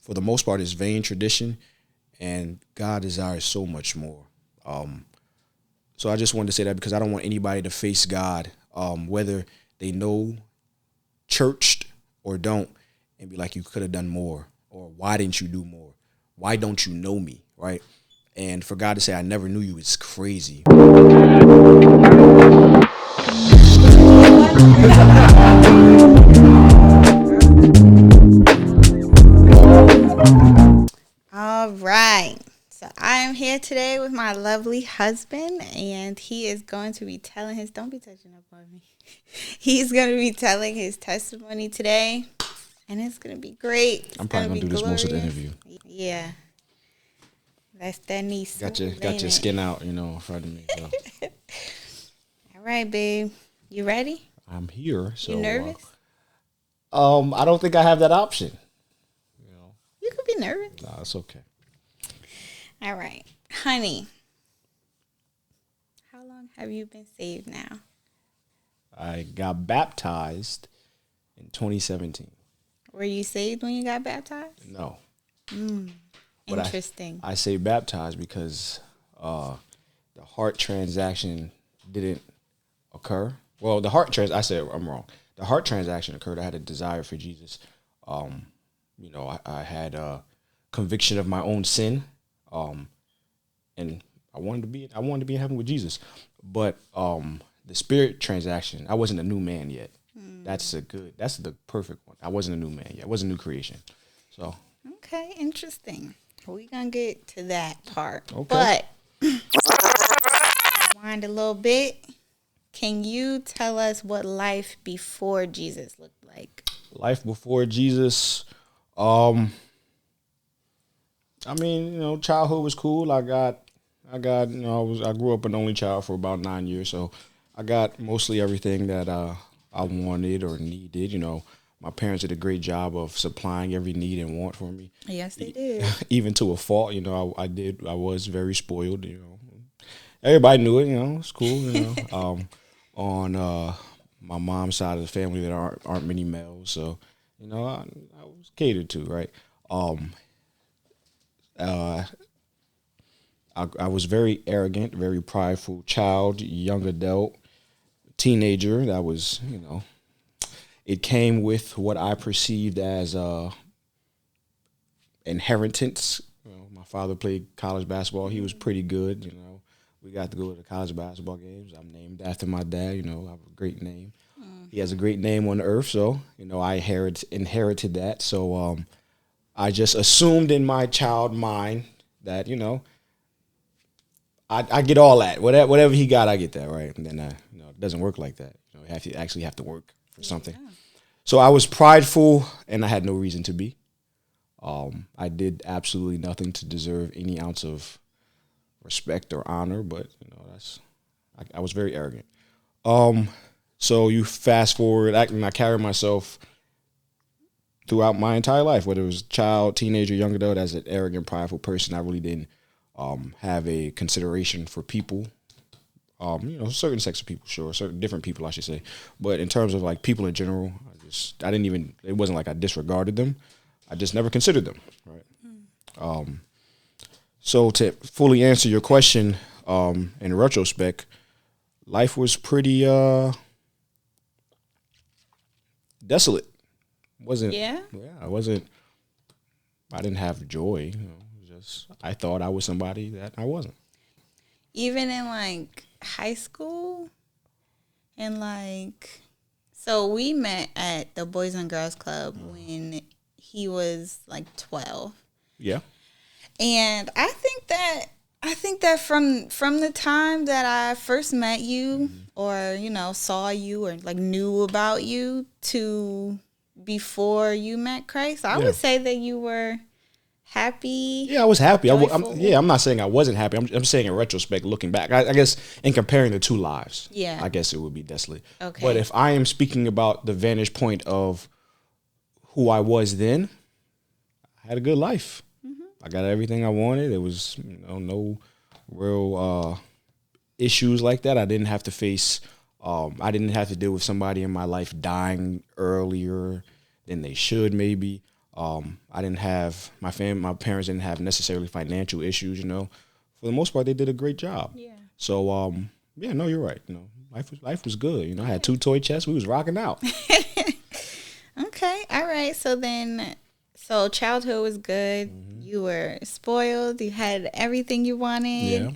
for the most part, it's vain tradition, and God desires so much more. So I just wanted to say that because I don't want anybody to face God, whether they know churched or don't, and be like, you could have done more, or why didn't you do more? Why don't you know me, right? And for God to say, I never knew you, is crazy. All right. So I am here today with my lovely husband, and he is going to be telling his, don't be touching up on me. He's going to be telling his testimony today, and it's going to be great. I'm probably going to do this most of the interview. Yeah. That's that niece. Got your skin out, in front of me. So. All right, babe. You ready? I'm here. So, you nervous? I don't think I have that option. You could be nervous. Nah, it's okay. All right. Honey, how long have you been saved now? I got baptized in 2017. Were you saved when you got baptized? No. Interesting. I say baptized because the heart transaction didn't occur. Well, I'm wrong. The heart transaction occurred. I had a desire for Jesus. I had a conviction of my own sin, and I wanted to be in heaven with Jesus. But the spirit transaction, I wasn't a new man yet. That's the perfect one. I wasn't a new man yet. I wasn't a new creation. So okay, interesting. We're gonna get to that part. Okay. But rewind a little bit. Can you tell us what life before Jesus looked like? Life before Jesus. Childhood was cool. I grew up an only child for about 9 years, so I got mostly everything that I wanted or needed. My parents did a great job of supplying every need and want for me. Yes, they did. Even to a fault, I was very spoiled. Everybody knew it. It's cool. On my mom's side of the family, there aren't many males, so I was catered to, right? I was very arrogant, very prideful child, young adult, teenager. That was, it came with what I perceived as inheritance. My father played college basketball. He was pretty good. We got to go to the college basketball games. I'm named after my dad. I have a great name. He has a great name on the earth, so I inherited that. So I just assumed in my child mind that I get all that. Whatever he got, I get that, right? And then it doesn't work like that. You actually have to work for something. Yeah. So I was prideful, and I had no reason to be. I did absolutely nothing to deserve any ounce of respect or honor, but I was very arrogant. So you fast forward, I carry myself throughout my entire life, whether it was child, teenager, young adult, as an arrogant, prideful person. I really didn't have a consideration for people. Certain sects of people, sure, certain different people, I should say. But in terms of like people in general, it wasn't like I disregarded them. I just never considered them, right? So to fully answer your question, in retrospect, life was pretty desolate. I didn't have joy. I thought I was somebody that I wasn't. Even in like high school, and so we met at the Boys and Girls Club when he was like 12. Yeah. And I think that from the time that I first met you, or saw you, or like knew about you, to before you met Christ, I would say that you were happy. Yeah, I was happy. I'm not saying I wasn't happy. I'm saying in retrospect, looking back, I guess in comparing the two lives, I guess it would be desolate. Okay. But if I am speaking about the vantage point of who I was then, I had a good life. I got everything I wanted. There was no real issues like that. I didn't have to face. I didn't have to deal with somebody in my life dying earlier than they should, maybe. I didn't have my parents didn't have necessarily financial issues. For the most part, they did a great job. Yeah. So yeah, no, you're right. Life was good. I had 2 toy chests. We was rocking out. Okay. All right. So childhood was good. You were spoiled. You had everything you wanted. Yeah.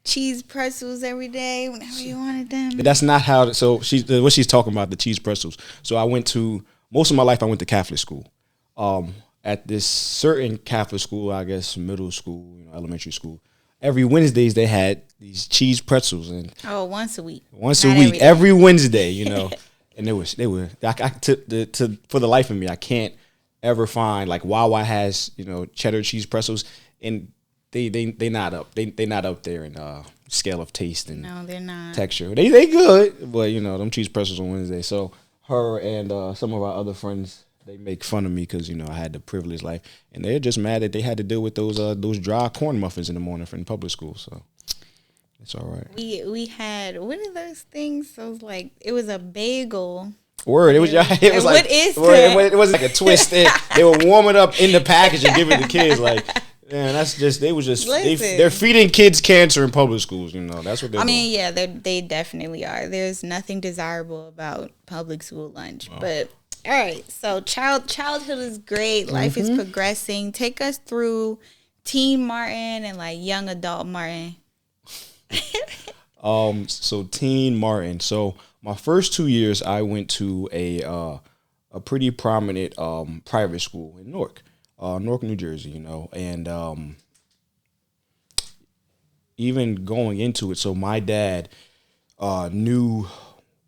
Cheese pretzels every day whenever you wanted them. But that's not how. So what she's talking about, the cheese pretzels. So most of my life I went to Catholic school. At this certain Catholic school, I guess middle school, elementary school, every Wednesdays they had these cheese pretzels Once a week. Once a week, every Wednesday, and they were for the life of me, I can't ever find like Wawa has cheddar cheese pretzels, and they not up there in scale of taste and no, they're not texture. They good, but them cheese pretzels on Wednesday. So her and some of our other friends, they make fun of me because I had the privileged life, and they're just mad that they had to deal with those dry corn muffins in the morning from public school. So it's all right. We had, what are those things? So it was a bagel. Word. It was like what is that? It was like a twist. They were warming up in the package and giving the kids man, that's just they're feeding kids cancer in public schools. That's what they're doing. Yeah, they definitely are. There's nothing desirable about public school lunch, but. All right, so childhood is great. Life is progressing. Take us through teen Martin and young adult Martin. So teen Martin. So my first 2 years, I went to a pretty prominent private school in Newark, New Jersey. And even going into it, so my dad knew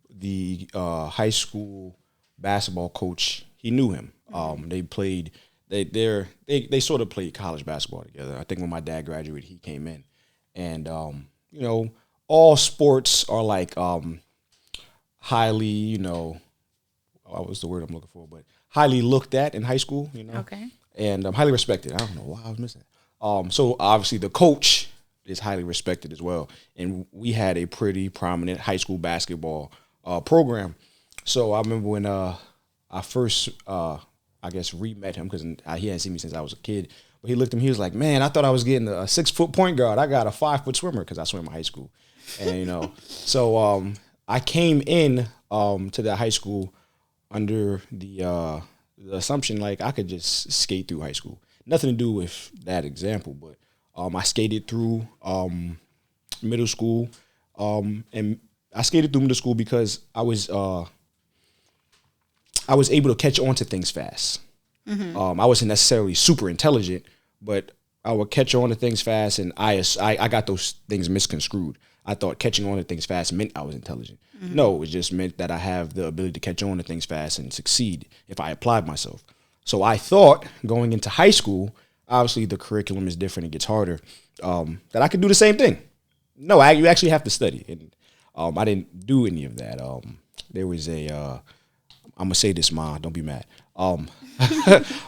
the high school basketball coach. He knew him. They played. They sort of played college basketball together. I think when my dad graduated, he came in, and all sports are highly, what was the word I'm looking for, but highly looked at in high school. Okay. And highly respected. I don't know why I was missing it. So obviously the coach is highly respected as well, and we had a pretty prominent high school basketball program. So I remember when I first, I guess, re-met him because he hadn't seen me since I was a kid. But he looked at me, he was like, man, I thought I was getting a 6-foot point guard. I got a 5-foot swimmer because I swam in high school. And, so I came in to that high school under the assumption I could just skate through high school. Nothing to do with that example, but I skated through middle school. And I skated through middle school because I was able to catch on to things fast. I wasn't necessarily super intelligent, but I would catch on to things fast, and I got those things misconstrued. I thought catching on to things fast meant I was intelligent. No, it just meant that I have the ability to catch on to things fast and succeed if I applied myself. So I thought going into high school, obviously the curriculum is different, it gets harder, that I could do the same thing. No, you actually have to study, and I didn't do any of that. There was I'm gonna say this, Ma, don't be mad.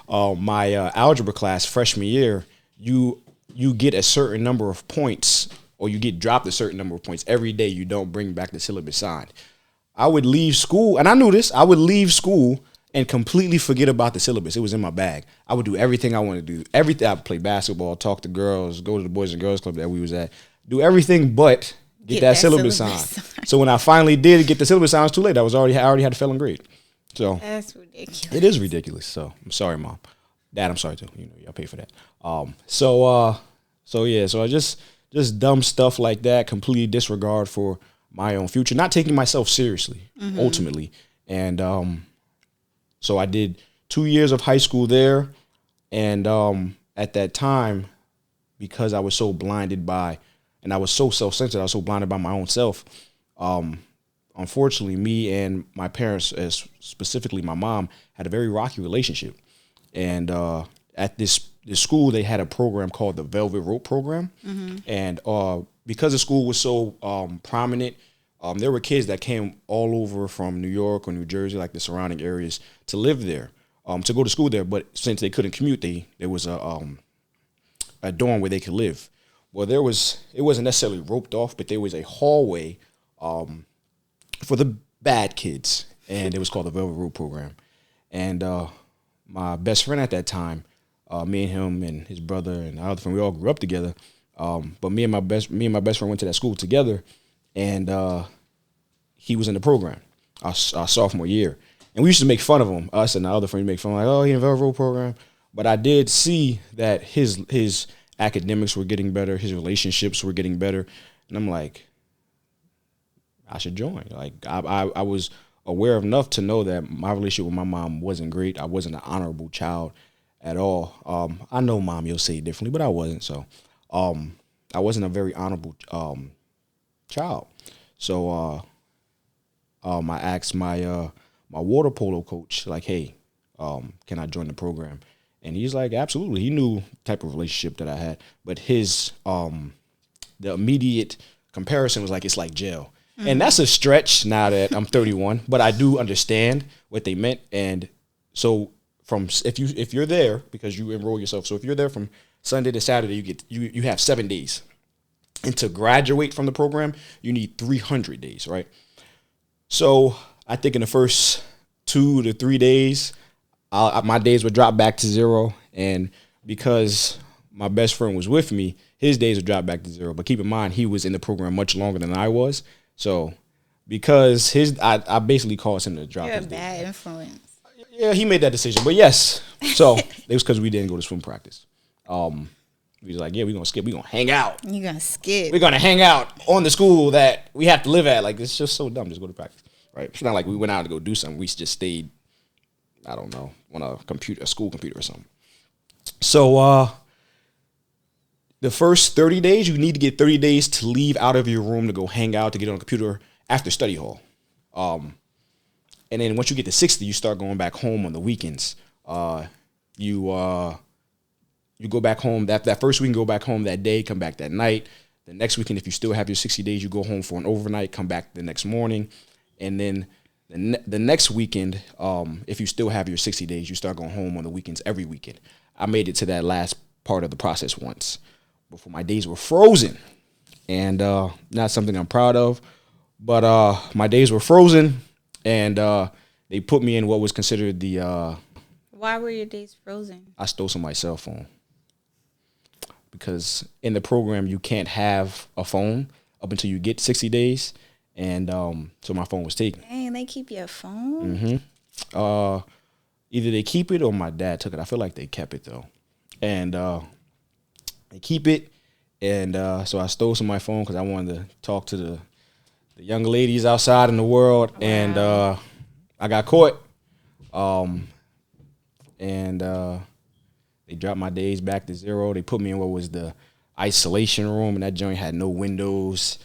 My algebra class freshman year, you get a certain number of points, or you get dropped a certain number of points every day you don't bring back the syllabus signed. I would leave school, and I knew this. I would leave school and completely forget about the syllabus. It was in my bag. I would do everything I wanted to do. Everything. I would play basketball, talk to girls, go to the Boys and Girls Club that we was at, do everything but get that syllabus signed. So when I finally did get the syllabus signed, it was too late. I already had a failing grade. So that's ridiculous. It is ridiculous. So I'm sorry, Mom. Dad, I'm sorry too. Y'all pay for that. So I just dumb stuff like that, completely disregard for my own future, not taking myself seriously, ultimately. And so I did 2 years of high school there. And at that time, because I was so blinded by, and I was so self-centered, I was so blinded by my own self, unfortunately, me and my parents, as specifically my mom, had a very rocky relationship. And at this school, they had a program called the Velvet Rope Program. And because the school was so prominent, there were kids that came all over from New York or New Jersey, like the surrounding areas, to live there, to go to school there. But since they couldn't commute, there was a dorm where they could live. Well, it wasn't necessarily roped off, but there was a hallway for the bad kids, and it was called the Velvet Rope Program. And my best friend at that time, me and him and his brother and our other friend, we all grew up together. But me and my best friend went to that school together, and he was in the program our sophomore year. And we used to make fun of him. Us and the other friends make fun, like, oh, he in the railroad program. But I did see that his academics were getting better, his relationships were getting better, and I'm like, I should join. Like I was aware enough to know that my relationship with my mom wasn't great. I wasn't an honorable child at all. I know, Mom, you'll say it differently, but I wasn't. So I wasn't a very honorable child. So I asked my water polo coach, like, hey, can I join the program? And he's like, absolutely. He knew the type of relationship that I had, but his the immediate comparison was like, it's like jail. Mm-hmm. And that's a stretch now that I'm 31, but I do understand what they meant. And so if you're there because you enroll yourself, so if you're there from Sunday to Saturday, you have 7 days. And to graduate from the program, you need 300 days, right? So I think in the first 2 to 3 days, my days would drop back to 0. And because my best friend was with me, his days would drop back to 0. But keep in mind, he was in the program much longer than I was. So because I basically caused him to drop his days. You're a bad influence. Yeah, he made that decision. But yes, so it was because we didn't go to swim practice. We was like, yeah, we're going to skip. We're going to hang out. You're going to skip. We're going to hang out on the school that we have to live at. Like, it's just so dumb. Just go to practice, right? It's not like we went out to go do something. We just stayed, I don't know, on a school computer or something. So the first 30 days, you need to get 30 days to leave out of your room to go hang out, to get on a computer after study hall. And then once you get to 60, you start going back home on the weekends. You go back home. That first week, go back home that day, come back that night. The next weekend, if you still have your 60 days, you go home for an overnight, come back the next morning. And then the next weekend, if you still have your 60 days, you start going home on the weekends every weekend. I made it to that last part of the process once before my days were frozen. And not something I'm proud of, but my days were frozen, and they put me in what was considered the... Why were your days frozen? I stole somebody's cell phone. Because in the program, you can't have a phone up until you get 60 days. And so my phone was taken. Dang, they keep your phone? Mm-hmm. Either they keep it or my dad took it. I feel like they kept it, though. And they keep it. And so I stole somebody's phone because I wanted to talk to the young ladies outside in the world. Wow. And I got caught. They dropped my days back to 0. They put me in what was the isolation room, and that joint had no windows.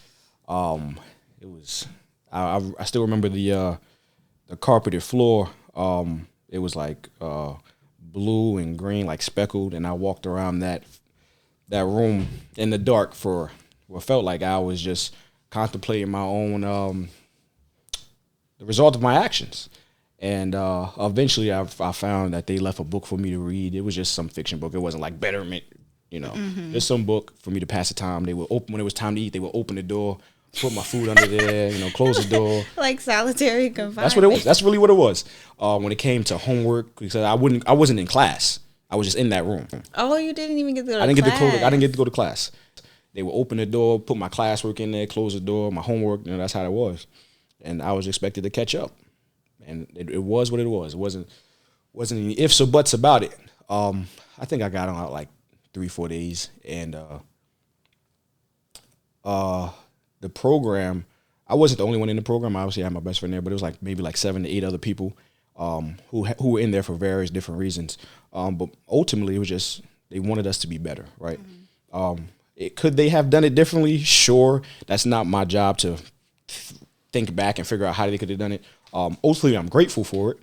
It was I still remember the carpeted floor. It was like blue and green, like speckled, and I walked around that room in the dark for what felt like I was just contemplating my own the result of my actions. And eventually I found that they left a book for me to read. It was just some fiction book. It wasn't like Betterment, just some book for me to pass the time. They would open, when it was time to eat, they would open the door, put my food under there, close the door. Like solitary confinement. That's what it was. That's really what it was. When it came to homework, because I wasn't in class. I was just in that room. Oh, you didn't even get to go to class. I didn't get to go to class. They would open the door, put my classwork in there, close the door, my homework, that's how it was. And I was expected to catch up. And it was what it was. It wasn't any ifs or buts about it. I think I got on out like 3-4 days, and the program, I wasn't the only one in the program. Obviously, I had my best friend there, but it was like maybe like 7 to 8 other people who were in there for various different reasons. But ultimately, it was just they wanted us to be better, right? Mm-hmm. Could they have done it differently? Sure. That's not my job to think back and figure out how they could have done it. Ultimately, I'm grateful for it.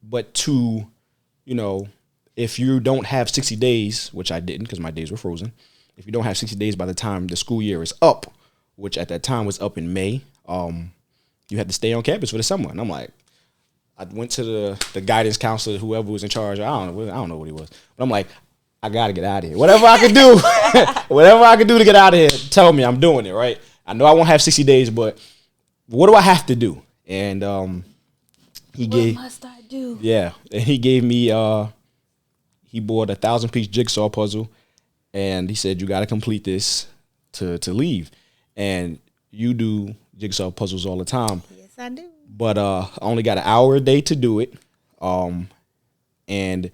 But to, if you don't have 60 days, which I didn't because my days were frozen, if you don't have 60 days by the time the school year is up, which at that time was up in May, you had to stay on campus for the summer. And I'm like, I went to the guidance counselor, whoever was in charge. I don't know what he was. But I'm like, I got to get out of here. Whatever I can do, whatever I can do to get out of here, tell me I'm doing it, right? I know I won't have 60 days, but what do I have to do? And he gave. What must I do. Yeah, and he gave me he bought a 1,000-piece jigsaw puzzle, and he said you got to complete this to leave. And you do jigsaw puzzles all the time, Yes, I do. but I only got an hour a day to do it. And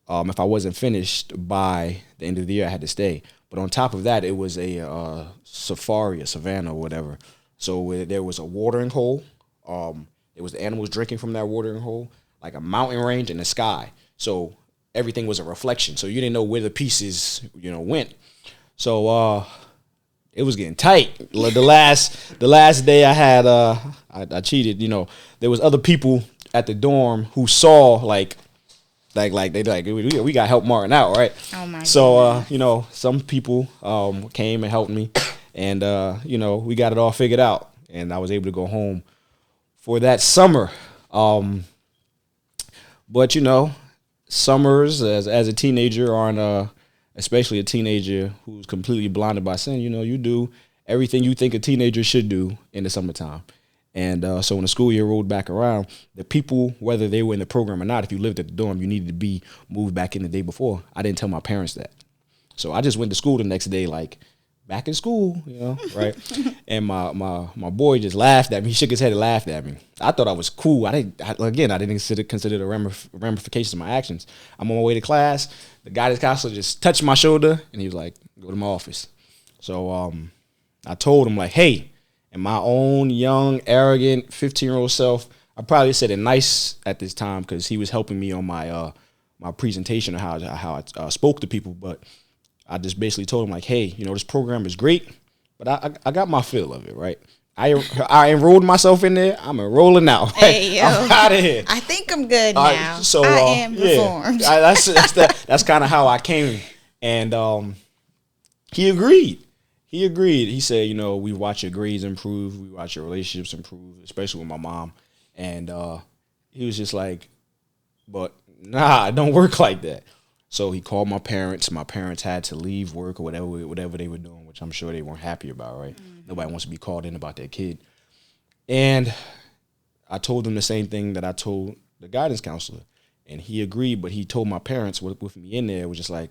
if I wasn't finished by the end of the year, I had to stay. But on top of that, it was a safari, a savanna or whatever. So there was a watering hole. There was the animals drinking from that watering hole, like a mountain range and the sky. So everything was a reflection. So you didn't know where the pieces, went. So it was getting tight. The last day I had, I cheated. There was other people at the dorm who saw like they we got help Martin out, right? Oh my god. So some people came and helped me, and we got it all figured out, and I was able to go home for that summer. But summers as a teenager aren't especially a teenager who's completely blinded by sin. You do everything you think a teenager should do in the summertime. And so when the school year rolled back around, the people, whether they were in the program or not, if you lived at the dorm, you needed to be moved back in the day before. I didn't tell my parents that. So I just went to school the next day, like, back in school, right? And my boy just laughed at me. He shook his head and laughed at me. I thought I was cool. I didn't consider the ramifications of my actions. I'm on my way to class. The guidance counselor just touched my shoulder, and he was like, go to my office. So I told him, like, hey, in my own young, arrogant 15-year-old self, I probably said it nice at this time because he was helping me on my my presentation of how I spoke to people. But I just basically told him, like, hey, this program is great, but I got my feel of it, right? I enrolled myself in there. I'm enrolling now. Right? Hey, yo. I'm out of here. I think I'm good now. So I am reformed. That's kind of how I came, and he agreed. He said, we watch your grades improve, we watch your relationships improve, especially with my mom. And he was just like, but nah, it don't work like that. So he called my parents. My parents had to leave work or whatever they were doing, which I'm sure they weren't happy about, right? Mm-hmm. Nobody wants to be called in about their kid. And I told them the same thing that I told the guidance counselor. And he agreed, but he told my parents with me in there, it was just like,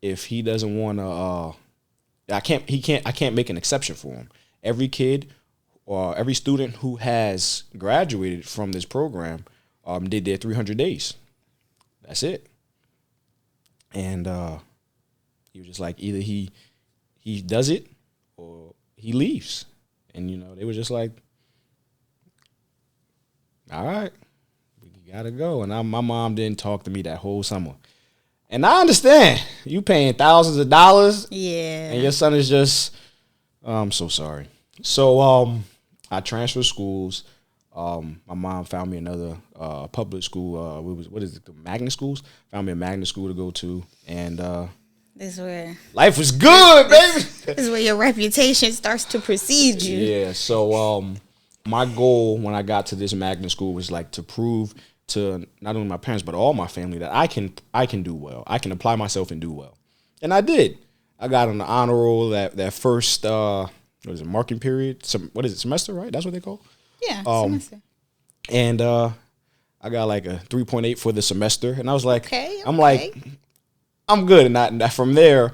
if he doesn't want to, I can't make an exception for him. Every kid or every student who has graduated from this program did their 300 days. That's it. And he was just like, either he does it or he leaves. And they were just like, all right, we gotta go. And my mom didn't talk to me that whole summer. And I understand you paying thousands of dollars. Yeah. And your son is just, I'm so sorry. So I transferred schools. My mom found me another public school. What is it? The magnet schools. Found me a magnet school to go to, and this is where life was good, baby. This is where your reputation starts to precede you. Yeah. So my goal when I got to this magnet school was like to prove to not only my parents but all my family that I can do well. I can apply myself and do well, and I did. I got on the honor roll that first marking period. Semester, right? That's what they call. Yeah, semester. And I got like a 3.8 for the semester, and I was like, okay. I'm like, I'm good. And from there,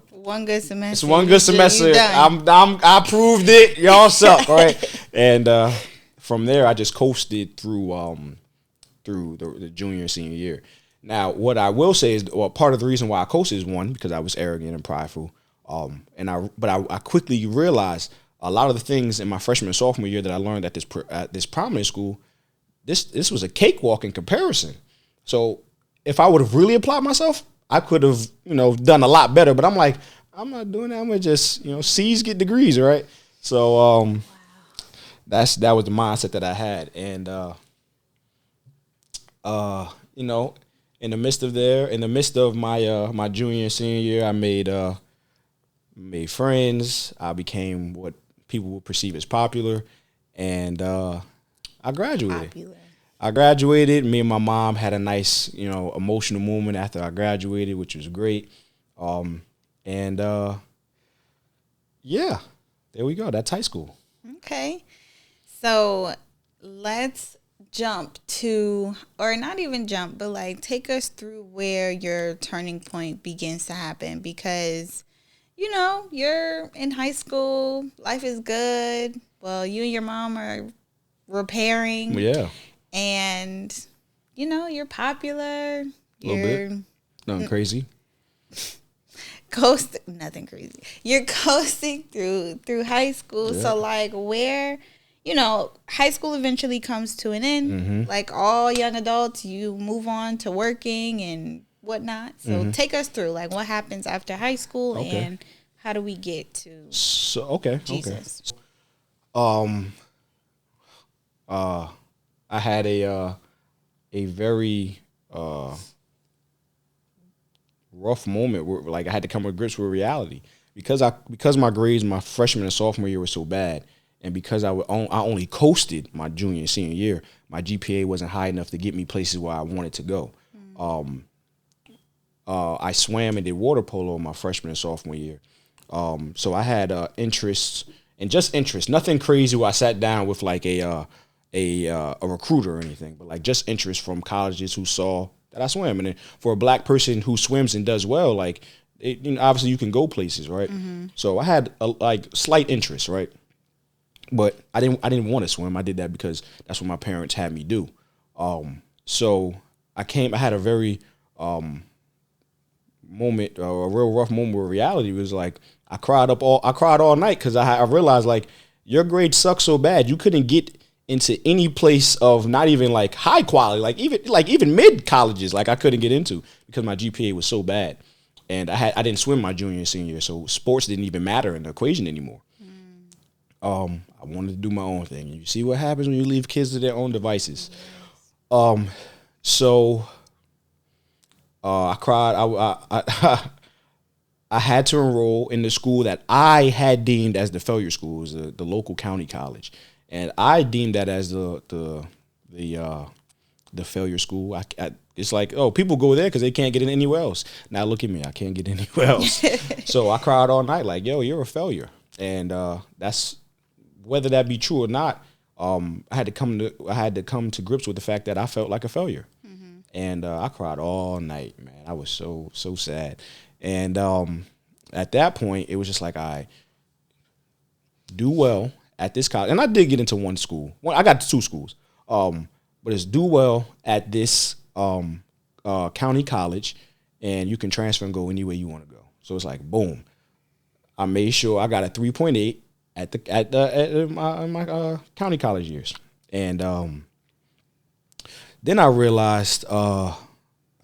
one good semester. It's one good semester. I proved it. Y'all suck, right? And from there, I just coasted through the junior and senior year. Now, what I will say is, part of the reason why I coasted is one, because I was arrogant and prideful. But I quickly realized a lot of the things in my freshman and sophomore year that I learned at this prominent school, this was a cakewalk in comparison. So if I would have really applied myself, I could have, done a lot better. But I'm like, I'm not doing that. I'm gonna just, C's get degrees, right? So wow. that was the mindset that I had, and in the midst of my my junior and senior year, I made friends. I became what people would perceive as popular, and I graduated. I graduated. Me and my mom had a nice, emotional moment after I graduated, which was great. Yeah, there we go. That's high school. Okay, so let's jump to, or not even jump, but like take us through where your turning point begins to happen, because you're in high school, life is good. Well, you and your mom are repairing. Yeah. And you're popular. A little bit. Nothing crazy. Nothing crazy. You're coasting through high school. Yeah. So like where high school eventually comes to an end. Mm-hmm. Like all young adults, you move on to working and whatnot. So take us through like what happens after high school and how do we get to Jesus? I had a very rough moment where like I had to come to grips with reality because my grades my freshman and sophomore year were so bad, and because I only coasted my junior and senior year, my GPA wasn't high enough to get me places where I wanted to go. I swam and did water polo my freshman and sophomore year, so I had interests and just interest, nothing crazy where I sat down with like a recruiter or anything, but like just interest from colleges who saw that I swam. And then for a black person who swims and does well, like obviously you can go places, right? Mm-hmm. So I had a slight interest, right? But I didn't want to swim. I did that because that's what my parents had me do. So I had a very moment, a real rough moment where reality was like I cried all night because I realized like your grade sucked so bad you couldn't get into any place of not even like high quality, even mid colleges, like I couldn't get into because my GPA was so bad, and I didn't swim my junior and senior year, so sports didn't even matter in the equation anymore. I wanted to do my own thing, and you see what happens when you leave kids to their own devices. So I cried. I had to enroll in the school that I had deemed as the failure school, was the local county college. And I deemed that as the failure school. It's like, oh, people go there because they can't get in anywhere else. Now look at me, I can't get anywhere else. So I cried all night, like, yo, you're a failure. And that's whether that be true or not. I had to come to grips with the fact that I felt like a failure, and I cried all night, man. I was so sad. And at that point, it was just like, I do well at this college, and I did get into one school. I got to two schools, but it's do well at this county college, and you can transfer and go anywhere you want to go. So it's like, boom. I made sure I got a 3.8 at my county college years, and then I realized I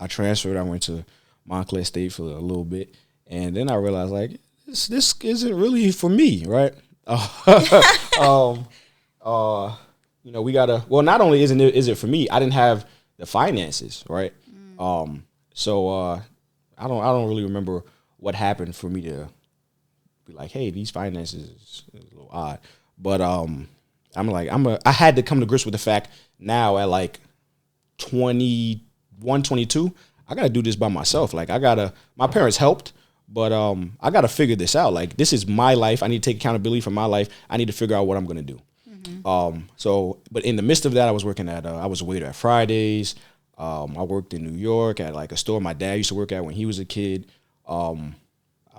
transferred. I went to Montclair State for a little bit, and then I realized like this isn't really for me, right? We gotta. Well, not only is it for me, I didn't have the finances, right? So I don't really remember what happened for me to be like, hey, these finances is a little odd. But I had to come to grips with the fact now at like 21, 22, I gotta do this by myself. Like my parents helped, but I gotta figure this out. Like this is my life. I need to take accountability for my life. I need to figure out what I'm gonna do. But in the midst of that, I was working I was a waiter at Fridays. I worked in New York at like a store my dad used to work at when he was a kid. I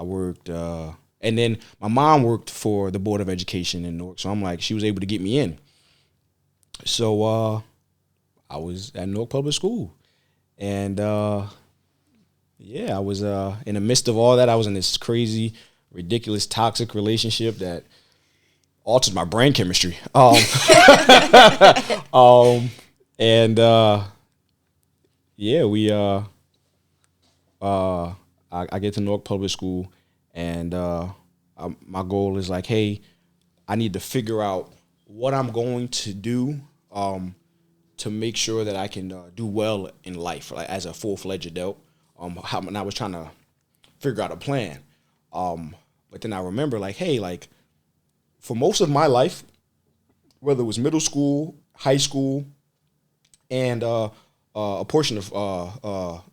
worked, and then my mom worked for the Board of Education in Newark. So I'm like, she was able to get me in. So I was at Newark Public School. And I was in the midst of all that. I was in this crazy, ridiculous, toxic relationship that altered my brain chemistry. I get to Newark Public School, and my goal is like, hey, I need to figure out what I'm going to do to make sure that I can do well in life, like as a full-fledged adult. And I was trying to figure out a plan. But then I remember like, hey, like for most of my life, whether it was middle school, high school, and a portion of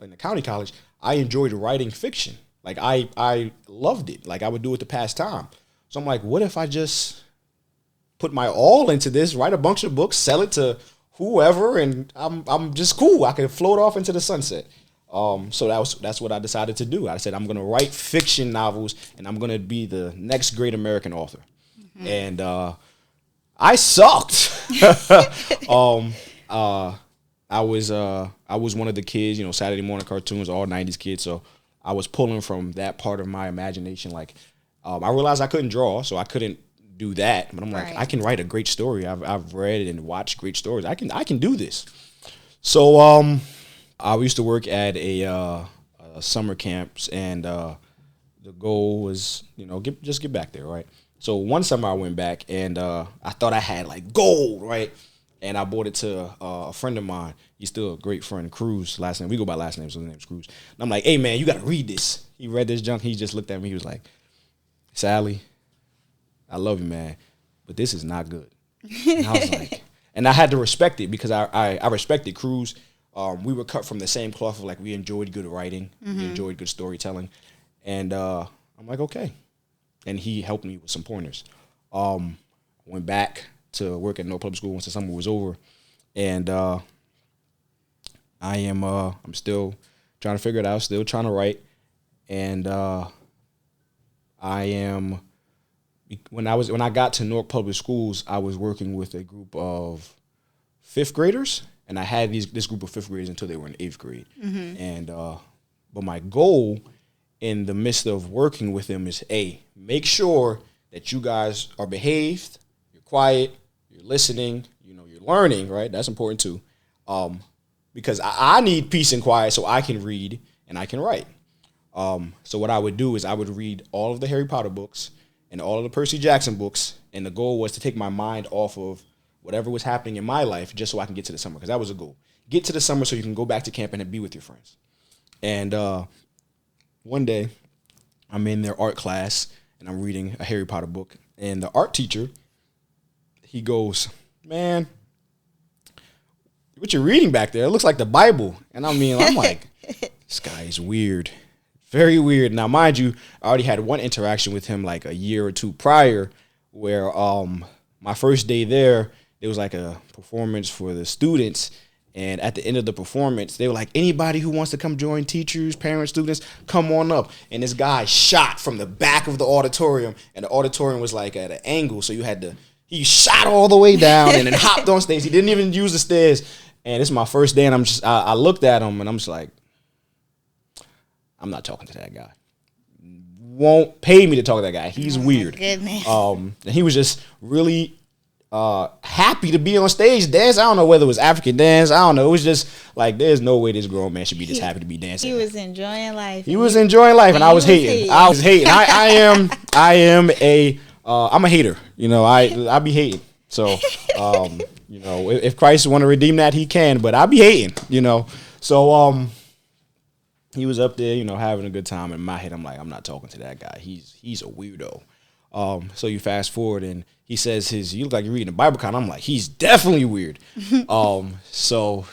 in the county college, I enjoyed writing fiction. Like I loved it. Like I would do it to pass time. So I'm like, what if I just put my all into this, write a bunch of books, sell it to whoever, and I'm just cool. I can float off into the sunset. So that's what I decided to do. I said I'm gonna write fiction novels, and I'm gonna be the next great American author. Mm-hmm. And I sucked. I was one of the kids, Saturday morning cartoons, all '90s kids. So I was pulling from that part of my imagination. Like, I realized I couldn't draw, so I couldn't do that. But I'm like, I can write a great story. I've read and watched great stories. I can do this. So I used to work at a summer camps, and the goal was, just get back there, right? So one summer I went back, and I thought I had like gold, right? And I bought it to a friend of mine. He's still a great friend, Cruz, last name. We go by last names, so his name's Cruz. And I'm like, hey, man, you got to read this. He read this junk. He just looked at me. He was like, Sally, I love you, man, but this is not good. And I was like, and I had to respect it because I respected Cruz. We were cut from the same cloth of, like, we enjoyed good writing. Mm-hmm. We enjoyed good storytelling. And I'm like, okay. And he helped me with some pointers. Went back to work at North Public School once the summer was over. And I'm still trying to figure it out, still trying to write. And when I got to Newark Public Schools, I was working with a group of fifth graders, and I had this group of fifth graders until they were in eighth grade. Mm-hmm. And but my goal in the midst of working with them is, make sure that you guys are behaved, you're quiet, you're listening, you're learning, right? That's important too. Because I need peace and quiet so I can read and I can write. So what I would do is I would read all of the Harry Potter books and all of the Percy Jackson books, and the goal was to take my mind off of whatever was happening in my life just so I can get to the summer, because that was a goal. Get to the summer so you can go back to camp and be with your friends. And one day, I'm in their art class, and I'm reading a Harry Potter book, and the art teacher, he goes, man, what you're reading back there, it looks like the Bible. And I'm like, this guy is weird. Very weird. Now, mind you, I already had one interaction with him like a year or two prior where my first day there was like a performance for the students. And at the end of the performance, they were like, anybody who wants to come join, teachers, parents, students, come on up. And this guy shot from the back of the auditorium, and the auditorium was like at an angle. So he shot all the way down and then hopped on stage. He didn't even use the stairs. And this is my first day, and I looked at him, and I'm just like, I'm not talking to that guy. Won't pay me to talk to that guy. He's weird. Goodness. And he was just really happy to be on stage dance. I don't know whether it was African dance. I don't know. It was just like, there's no way this grown man should be this happy to be dancing. He was enjoying life. He was enjoying life, and I was hating. I was hating. I'm a hater. I be hating. So, if Christ want to redeem that, he can. But I be hating. So, he was up there, having a good time. In my head, I'm like, I'm not talking to that guy. He's a weirdo. So you fast forward, and he says you look like you're reading the Bible. I'm like, he's definitely weird. So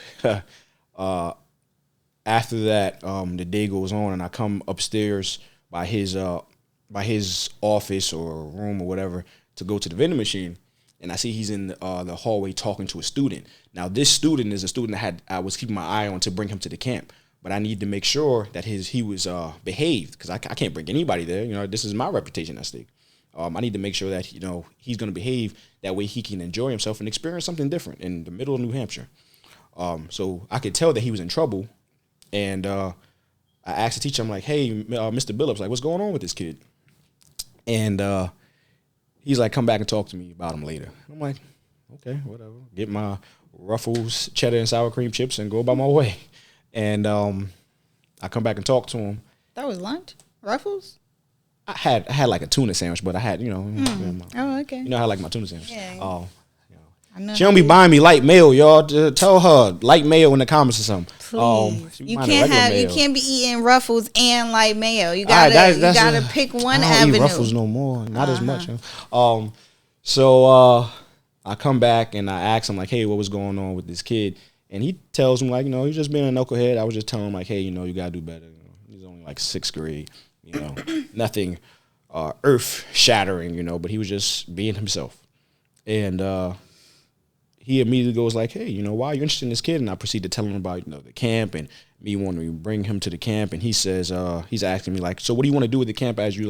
after that, the day goes on, and I come upstairs by his office or room or whatever to go to the vending machine, and I see he's in the hallway talking to a student. Now, this student is a student that I was keeping my eye on to bring him to the camp. But I need to make sure that he was behaved, because I can't bring anybody there. This is my reputation at stake. I need to make sure that he's going to behave. That way he can enjoy himself and experience something different in the middle of New Hampshire. So I could tell that he was in trouble, and I asked the teacher, I'm like, hey, Mr. Billups, like, what's going on with this kid? And he's like, come back and talk to me about him later. I'm like, okay, whatever. Get my Ruffles, cheddar, and sour cream chips and go about my way. And I come back and talk to him. That was lunch? Ruffles? I had like a tuna sandwich, but I had, Oh, okay. I like my tuna sandwich. Yeah. She don't be buying me light mayo, y'all. Tell her light mayo in the comments or something. Please. You can't be eating Ruffles and light mayo. You gotta pick one avenue. I don't eat Ruffles no more, not as much. So I come back and I ask him like, hey, what was going on with this kid? And he tells him, like, he's just being a knucklehead. I was just telling him, like, hey, you got to do better. He's only like sixth grade, nothing earth shattering, but he was just being himself. And he immediately goes like, hey, why are you interested in this kid? And I proceed to tell him about, the camp and me wanting to bring him to the camp. And he says, he's asking me like, so what do you want to do with the camp as you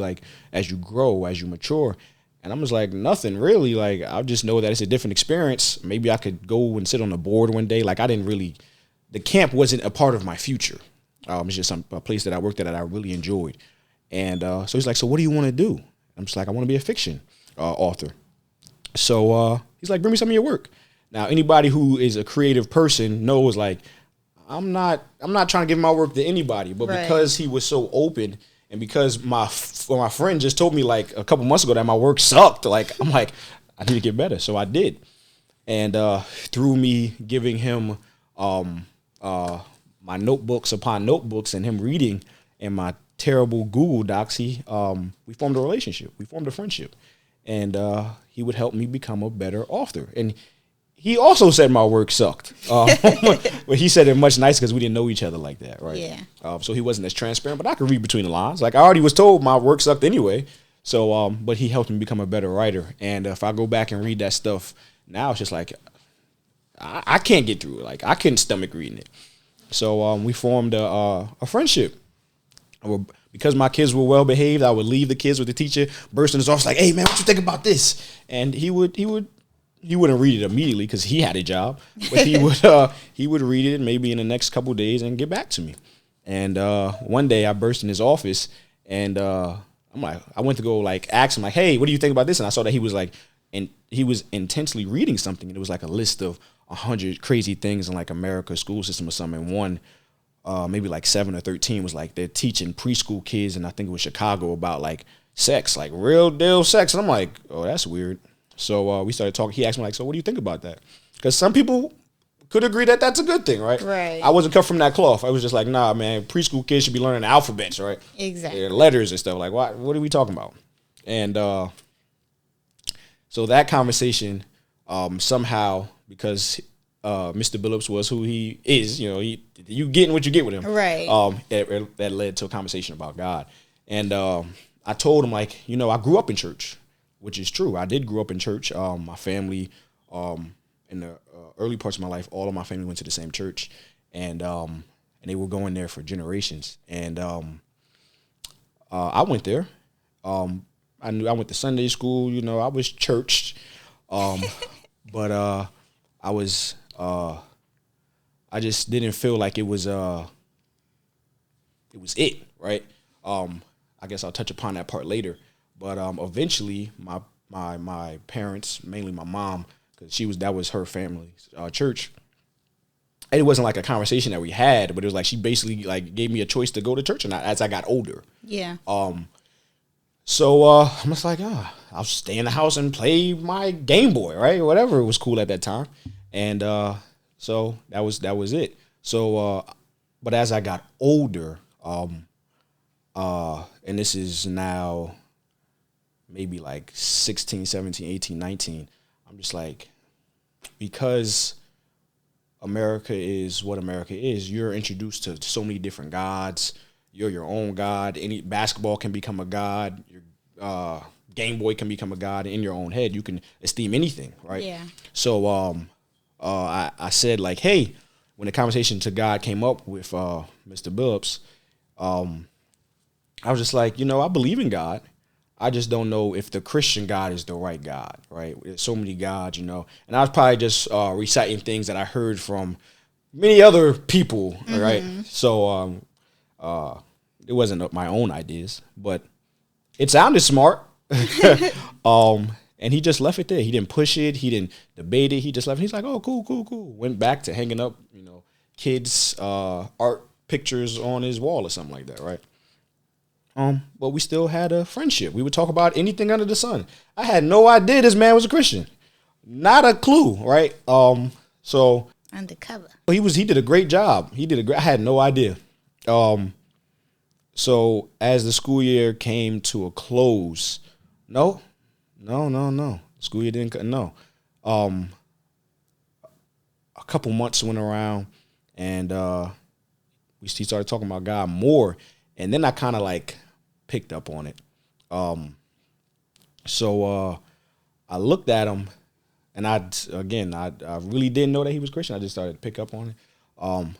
grow, as you mature? And I'm just like, nothing really. Like, I just know that it's a different experience. Maybe I could go and sit on the board one day. Like, the camp wasn't a part of my future. It's just a place that I worked at that I really enjoyed. And so he's like, so what do you want to do? I'm just like, I want to be a fiction author. So he's like, bring me some of your work. Now, anybody who is a creative person knows, like, I'm not trying to give my work to anybody, but because he was so open, and because my friend just told me like a couple months ago that my work sucked, like, I'm like, I need to get better. So I did. And through me giving him my notebooks upon notebooks and him reading and my terrible Google Docs, we formed a relationship. We formed a friendship. And he would help me become a better author. And he also said my work sucked. But he said it much nicer because we didn't know each other like that, right? Yeah. So he wasn't as transparent, but I could read between the lines. Like, I already was told my work sucked anyway. So, but he helped me become a better writer. And if I go back and read that stuff now, it's just like, I can't get through it. Like, I couldn't stomach reading it. So we formed a friendship. Because my kids were well behaved, I would leave the kids with the teacher, burst in his office like, hey man, what you think about this? And he wouldn't read it immediately because he had a job, but he would read it maybe in the next couple of days and get back to me. And one day I burst in his office and I'm like, I went to go like ask him like, hey, what do you think about this? And I saw that he was like, and he was intensely reading something, and it was like a list of 100 crazy things in like America's school system or something. And one, maybe like 7 or 13 was like they're teaching preschool kids, and I think it was Chicago, about like sex, like real deal sex. And I'm like, oh, that's weird. So we started talking. He asked me like, so what do you think about that? Because some people could agree that that's a good thing, right? Right. I wasn't cut from that cloth. I was just like, nah, man, preschool kids should be learning alphabets, right? Exactly. Their letters and stuff. Like, what are we talking about? And so that conversation somehow, because Mr. Billups was who he is, you getting what you get with him. Right. That led to a conversation about God. And I told him, like, I grew up in church, which is true. I did grow up in church. My family, in the early parts of my life, all of my family went to the same church. And they were going there for generations. And I went there. I went to Sunday school, I was churched. But I was I just didn't feel like it was it, right? I guess I'll touch upon that part later. But eventually my parents, mainly my mom, because that was her family's church. It wasn't like a conversation that we had, but it was like she basically like gave me a choice to go to church or not as I got older. Yeah. So I'm just like, I'll stay in the house and play my Game Boy, right? Whatever was cool at that time. And so that was it. So but as I got older, and this is now maybe like 16, 17, 18, 19, I'm just like, because America is what America is, you're introduced to so many different gods. You're your own god. Any basketball can become a god. Your Game Boy can become a god. In your own head, you can esteem anything, right? Yeah. So I said, like, hey, when the conversation to God came up with Mr. Billups, I was just like, I believe in God. I just don't know if the Christian God is the right God, right? There's so many gods, And I was probably just reciting things that I heard from many other people, mm-hmm. right? So it wasn't my own ideas, but it sounded smart. And he just left it there. He didn't push it. He didn't debate it. He just left it. He's like, oh, cool. Went back to hanging up, kids' art pictures on his wall or something like that, right? But we still had a friendship. We would talk about anything under the sun. I had no idea this man was a Christian. Not a clue, right? So undercover. He did a great job. I had no idea. So as the school year came to a close, no. School year didn't. No. A couple months went around, and he started talking about God more, and then I kind of like picked up on it. So I looked at him, And I really didn't know that he was Christian. I just started to pick up on it.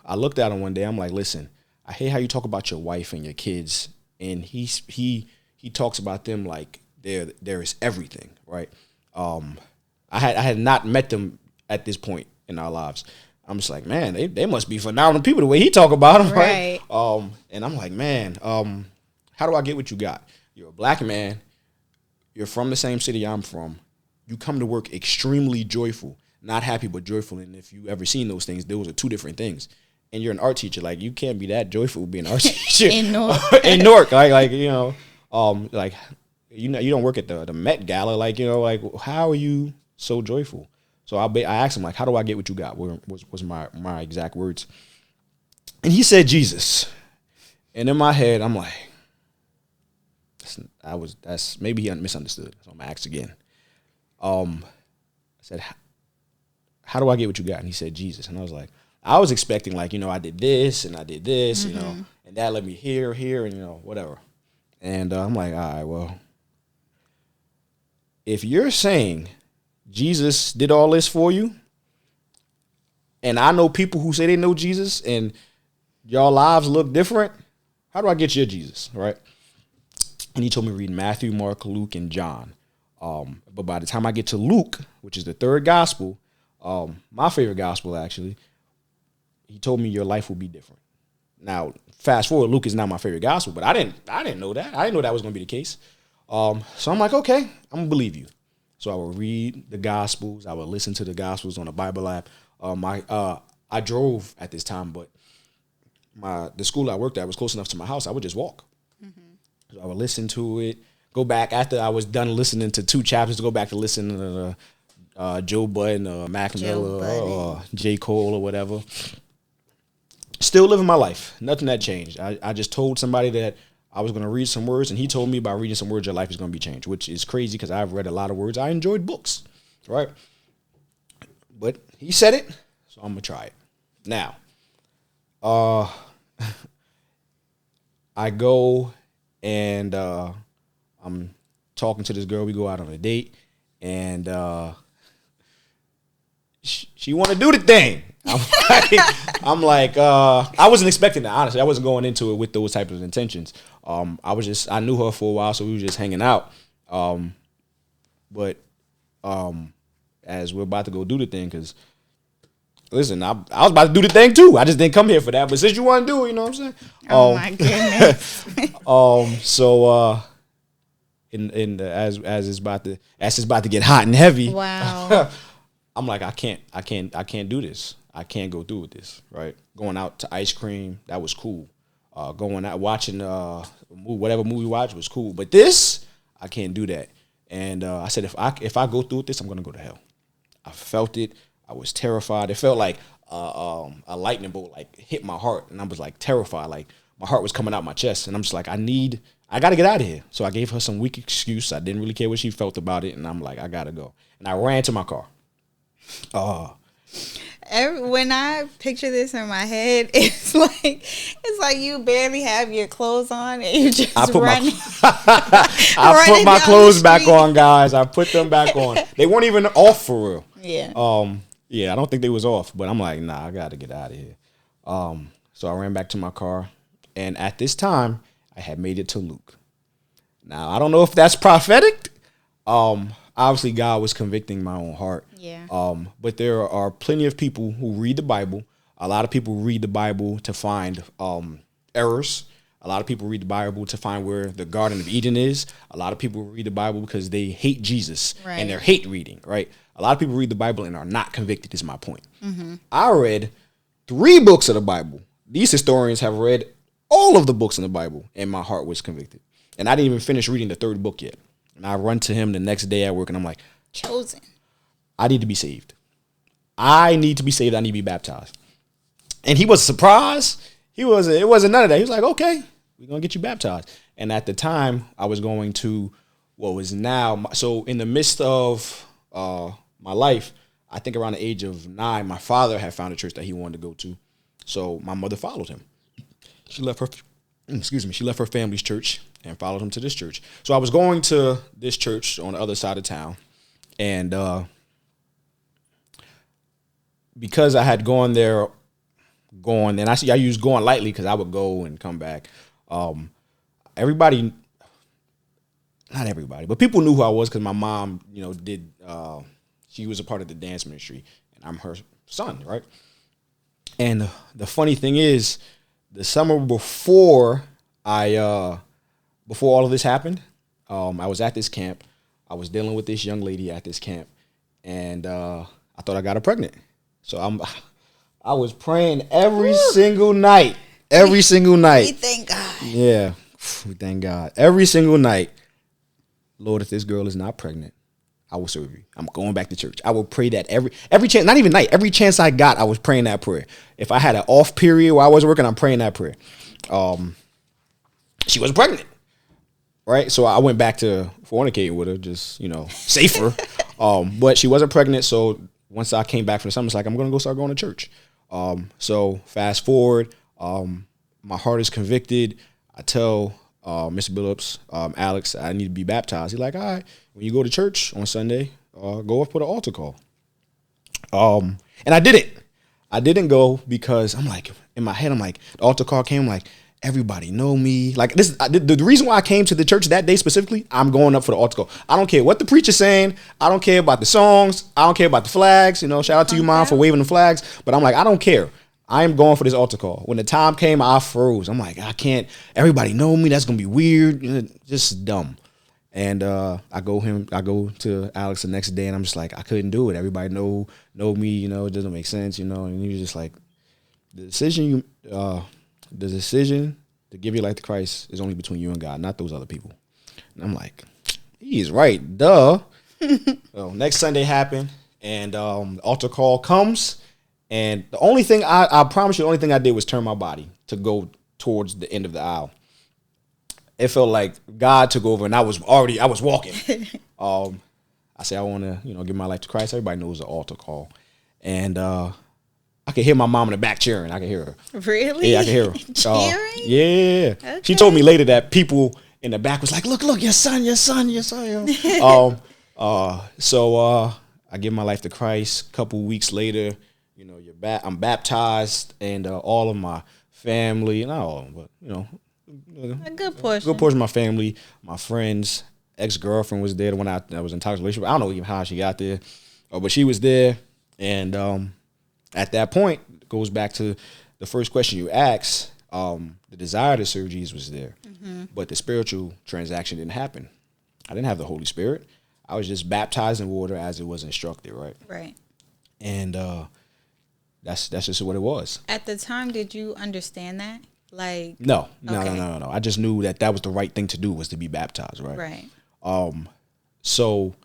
I looked at him one day. I'm like, listen, I hate how you talk about your wife and your kids. And he talks about them like there is everything, right? I had not met them at this point in our lives. I'm just like, man, they must be phenomenal people the way he talk about them, right? And I'm like, man, how do I get what you got? You're a black man. You're from the same city I'm from. You come to work extremely joyful, not happy but joyful. And if you ever seen those things, those are two different things. And you're an art teacher, like you can't be that joyful being an art teacher in Newark. in Newark, like you know, like you don't work at the Met Gala, like you know, like how are you so joyful? So I asked him, like, how do I get what you got? Was my exact words. And he said, Jesus. And in my head, I'm like, that's maybe he misunderstood. So I'm going to ask again. I said, how do I get what you got? And he said, Jesus. And I was like, I was expecting, like, you know, I did this and I did this, you know, and that led me here, and, you know, whatever. And I'm like, all right, well, if you're saying Jesus did all this for you, and I know people who say they know Jesus and y'all lives look different, how do I get your Jesus, right? And he told me to read Matthew, Mark, Luke, and John. But by the time I get to Luke, which is the third gospel, my favorite gospel actually, he told me your life will be different. Now, fast forward, Luke is not my favorite gospel, but I didn't know that. I didn't know that was going to be the case. So I'm like, okay, I'm going to believe you. So I would read the Gospels. I would listen to the Gospels on a Bible app. I drove at this time, but the school I worked at was close enough to my house. I would just walk. So I would listen to it. Go back after I was done listening to 2 chapters. Go back to listen to Joe Budden, Mac Miller, J. Cole, or whatever. Still living my life. Nothing that changed. I just told somebody that I was going to read some words, and he told me by reading some words, your life is going to be changed, which is crazy because I've read a lot of words. I enjoyed books, right? But he said it, so I'm going to try it. Now, I go and I'm talking to this girl. We go out on a date, and she want to do the thing. I'm like, I wasn't expecting that, honestly. I wasn't going into it with those types of intentions. I knew her for a while, so we were just hanging out. But as we're about to go do the thing, because, listen, I was about to do the thing too. I just didn't come here for that. But since you want to do it, you know what I'm saying? Oh, my goodness. So as it's about to get hot and heavy. Wow. I'm like, I can't do this. I can't go through with this, right? Going out to ice cream, that was cool. Going out, watching whatever movie we watched was cool. But this, I can't do that. And I said, if I go through with this, I'm going to go to hell. I felt it. I was terrified. It felt like a lightning bolt like hit my heart. And I was like terrified. Like my heart was coming out my chest. And I'm just like, I got to get out of here. So I gave her some weak excuse. I didn't really care what she felt about it. And I'm like, I got to go. And I ran to my car. When I picture this in my head, it's like you barely have your clothes on and you just I put my clothes back on, guys. I put them back on. They weren't even off for real. Yeah. Yeah, I don't think they was off, but I'm like, nah, I got to get out of here. So I ran back to my car, and at this time, I had made it to Luke. Now, I don't know if that's prophetic. Obviously, God was convicting my own heart. Yeah. But there are plenty of people who read the Bible. A lot of people read the Bible to find errors. A lot of people read the Bible to find where the Garden of Eden is. A lot of people read the Bible because they hate Jesus, right, and they're hate reading, right? A lot of people read the Bible and are not convicted, is my point. Mm-hmm. I read 3 books of the Bible. These historians have read all of the books in the Bible, and my heart was convicted. And I didn't even finish reading the 3rd book yet. And I run to him the next day at work, and I'm like, chosen. I need to be saved. I need to be saved. I need to be baptized. And he was surprised. It wasn't none of that. He was like, okay, we're going to get you baptized. And at the time, I was going to what was now. So in the midst of my life, I think around the age of 9, my father had found a church that he wanted to go to. So my mother followed him. She left her family's church and followed him to this church. So I was going to this church on the other side of town. And because I had gone, and I used going lightly because I would go and come back. Everybody, not everybody, but people knew who I was because my mom, did. She was a part of the dance ministry, and I'm her son, right? And the funny thing is, the summer before before all of this happened, I was at this camp. I was dealing with this young lady at this camp, and I thought I got her pregnant. So I was praying every single night. Every single night. We thank God. Yeah, we thank God. Every single night, Lord, if this girl is not pregnant, I will serve you. I'm going back to church. I will pray that every chance, not even night, every chance I got, I was praying that prayer. If I had an off period where I wasn't working, I'm praying that prayer. She was pregnant, right? So I went back to fornicating with her, just, safer. But she wasn't pregnant, so once I came back from the summer, it's like, I'm going to start going to church. So fast forward, my heart is convicted. I tell Mr. Billups, Alex, I need to be baptized. He's like, all right, when you go to church on Sunday, go up for the altar call. And I didn't. I didn't go because I'm like, in my head, I'm like, the altar call came, I'm like, everybody know me. Like this, the reason why I came to the church that day specifically, I'm going up for the altar call. I don't care what the preacher's saying. I don't care about the songs. I don't care about the flags. Shout out to you, Mom, for waving the flags. But I'm like, I don't care. I am going for this altar call. When the time came, I froze. I'm like, I can't. Everybody know me. That's gonna be weird. Just dumb. And I go to Alex the next day, and I'm just like, I couldn't do it. Everybody know me. It doesn't make sense. And he was just like, the decision to give your life to Christ is only between you and God, not those other people. And I'm like, he's right. Duh. So next Sunday happened, and the altar call comes. And the only thing I promise you, the only thing I did was turn my body to go towards the end of the aisle. It felt like God took over, and I was walking. I said, I want to, give my life to Christ. Everybody knows the altar call. And I could hear my mom in the back cheering. I could hear her. Really? Yeah, I could hear her. Cheering? Yeah. Okay. She told me later that people in the back was like, look, your son. So I give my life to Christ. A couple weeks later, I'm baptized, and all of my family, not all of them, but, a good portion. Good portion of my family, my friends, ex-girlfriend was there when I was in a toxic relationship. I don't know even how she got there, but she was there. And at that point, it goes back to the first question you asked. The desire to serve Jesus was there, but the spiritual transaction didn't happen. I didn't have the Holy Spirit. I was just baptized in water as it was instructed, right? Right. And that's just what it was. At the time, did you understand that? Like, no. I just knew that was the right thing to do, was to be baptized, right? Right. So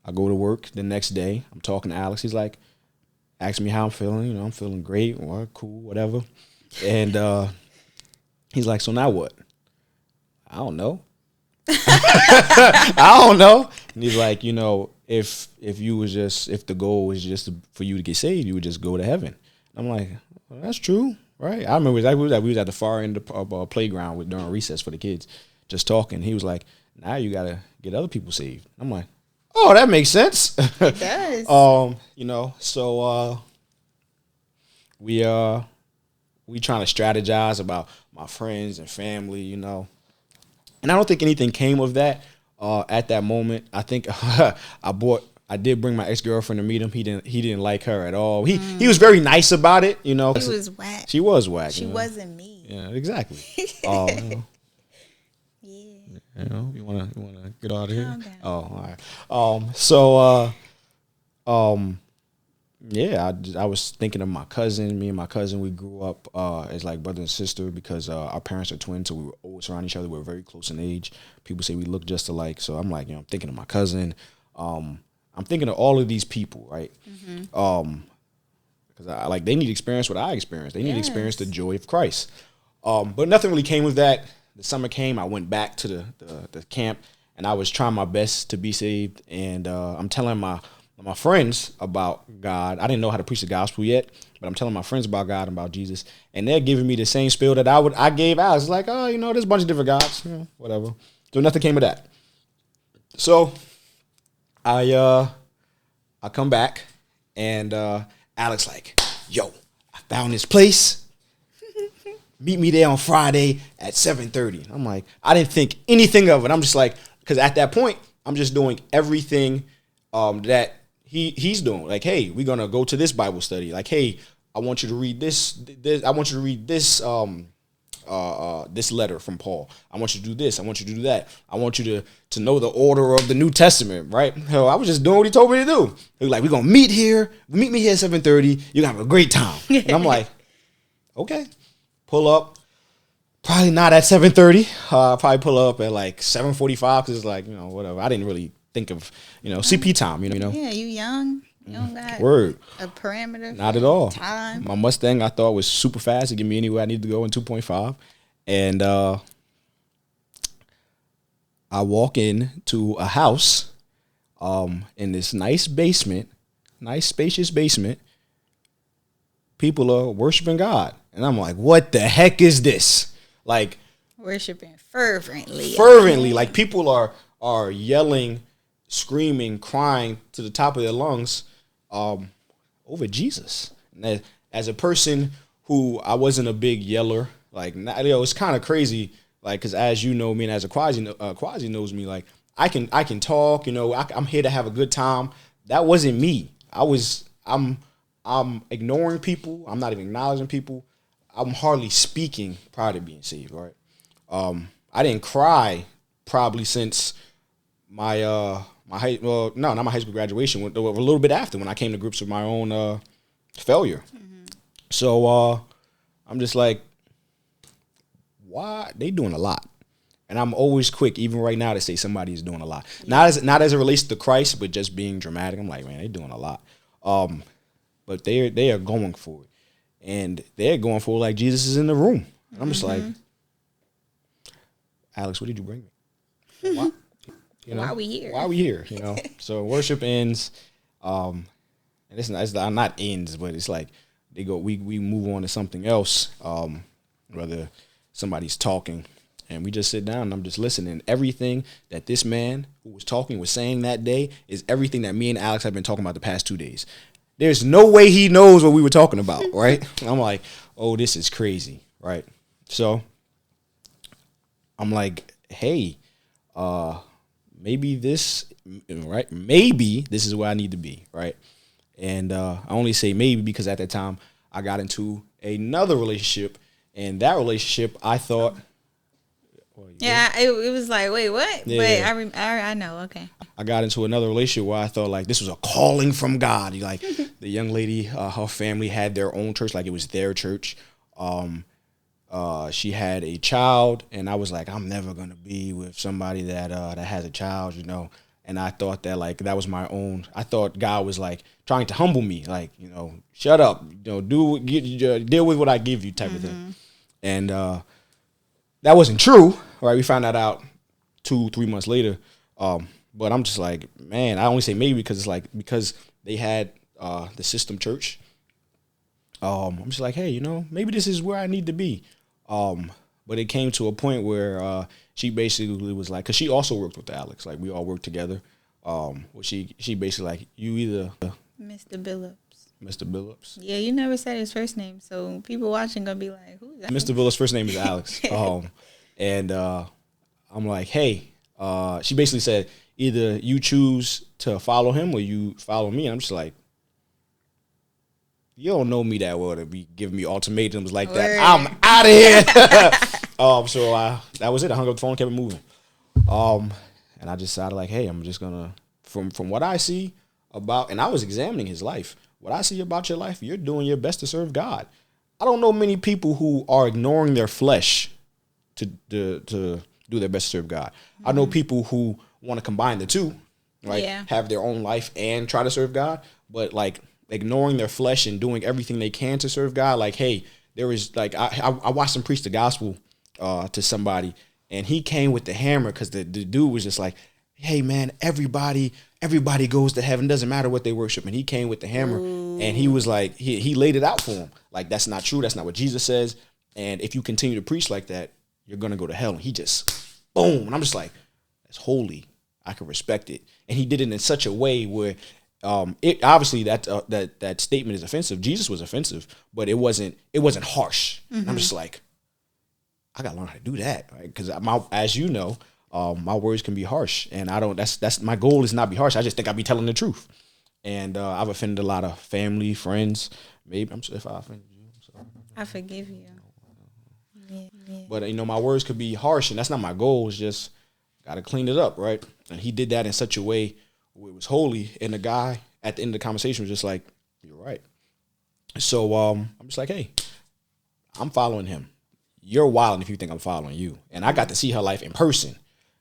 I go to work the next day. I'm talking to Alex. He's like, asking me how I'm feeling. I'm feeling great. Well, cool, whatever. And he's like, so now what? I don't know. I don't know. And he's like, if the goal was just for you to get saved, you would just go to heaven. I'm like, well, that's true, right? I remember we was at the far end of a playground during recess for the kids, just talking. He was like, now you gotta get other people saved. I'm like, oh, that makes sense. It does. So we trying to strategize about my friends and family, and I don't think anything came of that. At that moment, I think I did bring my ex-girlfriend to meet him. He didn't like her at all. He was very nice about it, She was whack. She was whack. She wasn't me. Yeah, exactly. Yeah. You wanna get out of here? Calm down. Oh, all right. Yeah, I was thinking of my cousin. Me and my cousin, we grew up as like brother and sister because our parents are twins, so we were always around each other. We were very close in age. People say we look just alike, so I'm like, I'm thinking of my cousin. I'm thinking of all of these people, right? Because they need to experience what I experienced. They need to experience the joy of Christ. But nothing really came with that. The summer came. I went back to the camp, and I was trying my best to be saved. And I'm telling my friends about God. I didn't know how to preach the gospel yet, but I'm telling my friends about God and about Jesus, and they're giving me the same spiel that I gave Alex. It's like, oh, there's a bunch of different gods, whatever. So nothing came of that. So I come back, and Alex like, yo, I found this place. Meet me there on Friday at 7:30. I'm like, I didn't think anything of it. I'm just like, because at that point, I'm just doing everything that he's doing. Like, hey, we're gonna go to this Bible study. Like, hey, I want you to read this. I want you to read this this letter from Paul. I want you to do this. I want you to do that. I want you to know the order of the New Testament, right? Hell, I was just doing what he told me to do. He was like, we're gonna meet here. Meet me here at 7:30. You're gonna have a great time. And I'm like, okay. Pull up. Probably not at 7:30. Probably pull up at like 7:45 because it's like, whatever. I didn't really think of, CP time, Yeah, you young. You don't got Word. a parameter. Not at all. Time. My Mustang I thought was super fast to get me anywhere I needed to go in 2.5. And I walk in to a house in this nice basement, nice spacious basement. People are worshiping God. And I'm like, what the heck is this? Like, worshiping fervently. Fervently. Like, people are yelling, screaming, crying to the top of their lungs over Jesus. And as a person who I wasn't a big yeller, like, it's kind of crazy, like, because as you know me and as a Quasi knows me, like, I can talk, I'm here to have a good time. That wasn't me. I'm ignoring people. I'm not even acknowledging people. I'm hardly speaking prior to being saved, right? I didn't cry probably since my not my high school graduation, a little bit after when I came to grips with my own failure. Mm-hmm. So I'm just like, why? They doing a lot. And I'm always quick, even right now, to say somebody is doing a lot. Yeah. Not as it relates to Christ, but just being dramatic. I'm like, man, they doing a lot. But they are going for it. And they're going for it like Jesus is in the room. And I'm just like, Alex, what did you bring me? Why? Why are we here? Why are we here? So worship ends. And it's not ends, but it's like we move on to something else. Whether somebody's talking and we just sit down and I'm just listening. Everything that this man who was talking was saying that day is everything that me and Alex have been talking about the past 2 days. There's no way he knows what we were talking about, right? I'm like, oh, this is crazy, right? So I'm like, hey, maybe this is where I need to be, right? And I only say maybe because at that time I got into another relationship, and that relationship I thought. Yeah, it was like, wait, what? Yeah. But I know, okay. I got into another relationship where I thought like this was a calling from God. Like the young lady, her family had their own church, like it was their church. She had a child, and I was like, I'm never gonna be with somebody that has a child, And I thought that like that was my own. I thought God was like trying to humble me, like shut up, deal with what I give you, type of thing. And that wasn't true, right? We found that out 2-3 months later. But I'm just like, man, I only say maybe because it's like because they had the system church. I'm just like, hey, maybe this is where I need to be. But it came to a point where she basically was like, because she also worked with Alex, like we all worked together. She basically like, you either Mr. Billups. Mr. Billups. Yeah, you never said his first name, so people watching gonna be like, "Who's that?" Mr. Billups' first name is Alex. And I'm like, hey. She basically said, either you choose to follow him or you follow me. And I'm just like, you don't know me that well to be giving me ultimatums like that. I'm out of here. So that was it. I hung up the phone, kept it moving. And I decided like, hey, I'm just gonna from what I see about, and I was examining his life. What I see about your life, you're doing your best to serve God. I don't know many people who are ignoring their flesh to do their best to serve God. I know people who want to combine the two, right? Yeah. Have their own life and try to serve God, but like ignoring their flesh and doing everything they can to serve God. Like, hey, there is like I watched him preach the gospel to somebody, and he came with the hammer because the dude was just like, hey man, everybody goes to heaven. Doesn't matter what they worship. And he came with the hammer. Ooh. And he was like, he laid it out for him. Like, that's not true. That's not what Jesus says. And if you continue to preach like that, you're going to go to hell. And he just, boom. And I'm just like, that's holy. I can respect it. And he did it in such a way where it obviously that statement is offensive. Jesus was offensive, but it wasn't harsh. I'm just like, I gotta learn how to do that, right? Because as you know, my words can be harsh, and I don't. That's my goal is not be harsh. I just think I be telling the truth, and I've offended a lot of family, friends. Maybe I'm sorry if I offended you. I'm sorry. I forgive you. Yeah. But my words could be harsh, and that's not my goal. It's just gotta clean it up, right? And he did that in such a way where it was holy, and the guy at the end of the conversation was just like, "You're right." So I'm just like, "Hey, I'm following him. You're wilding if you think I'm following you." And I got to see her life in person.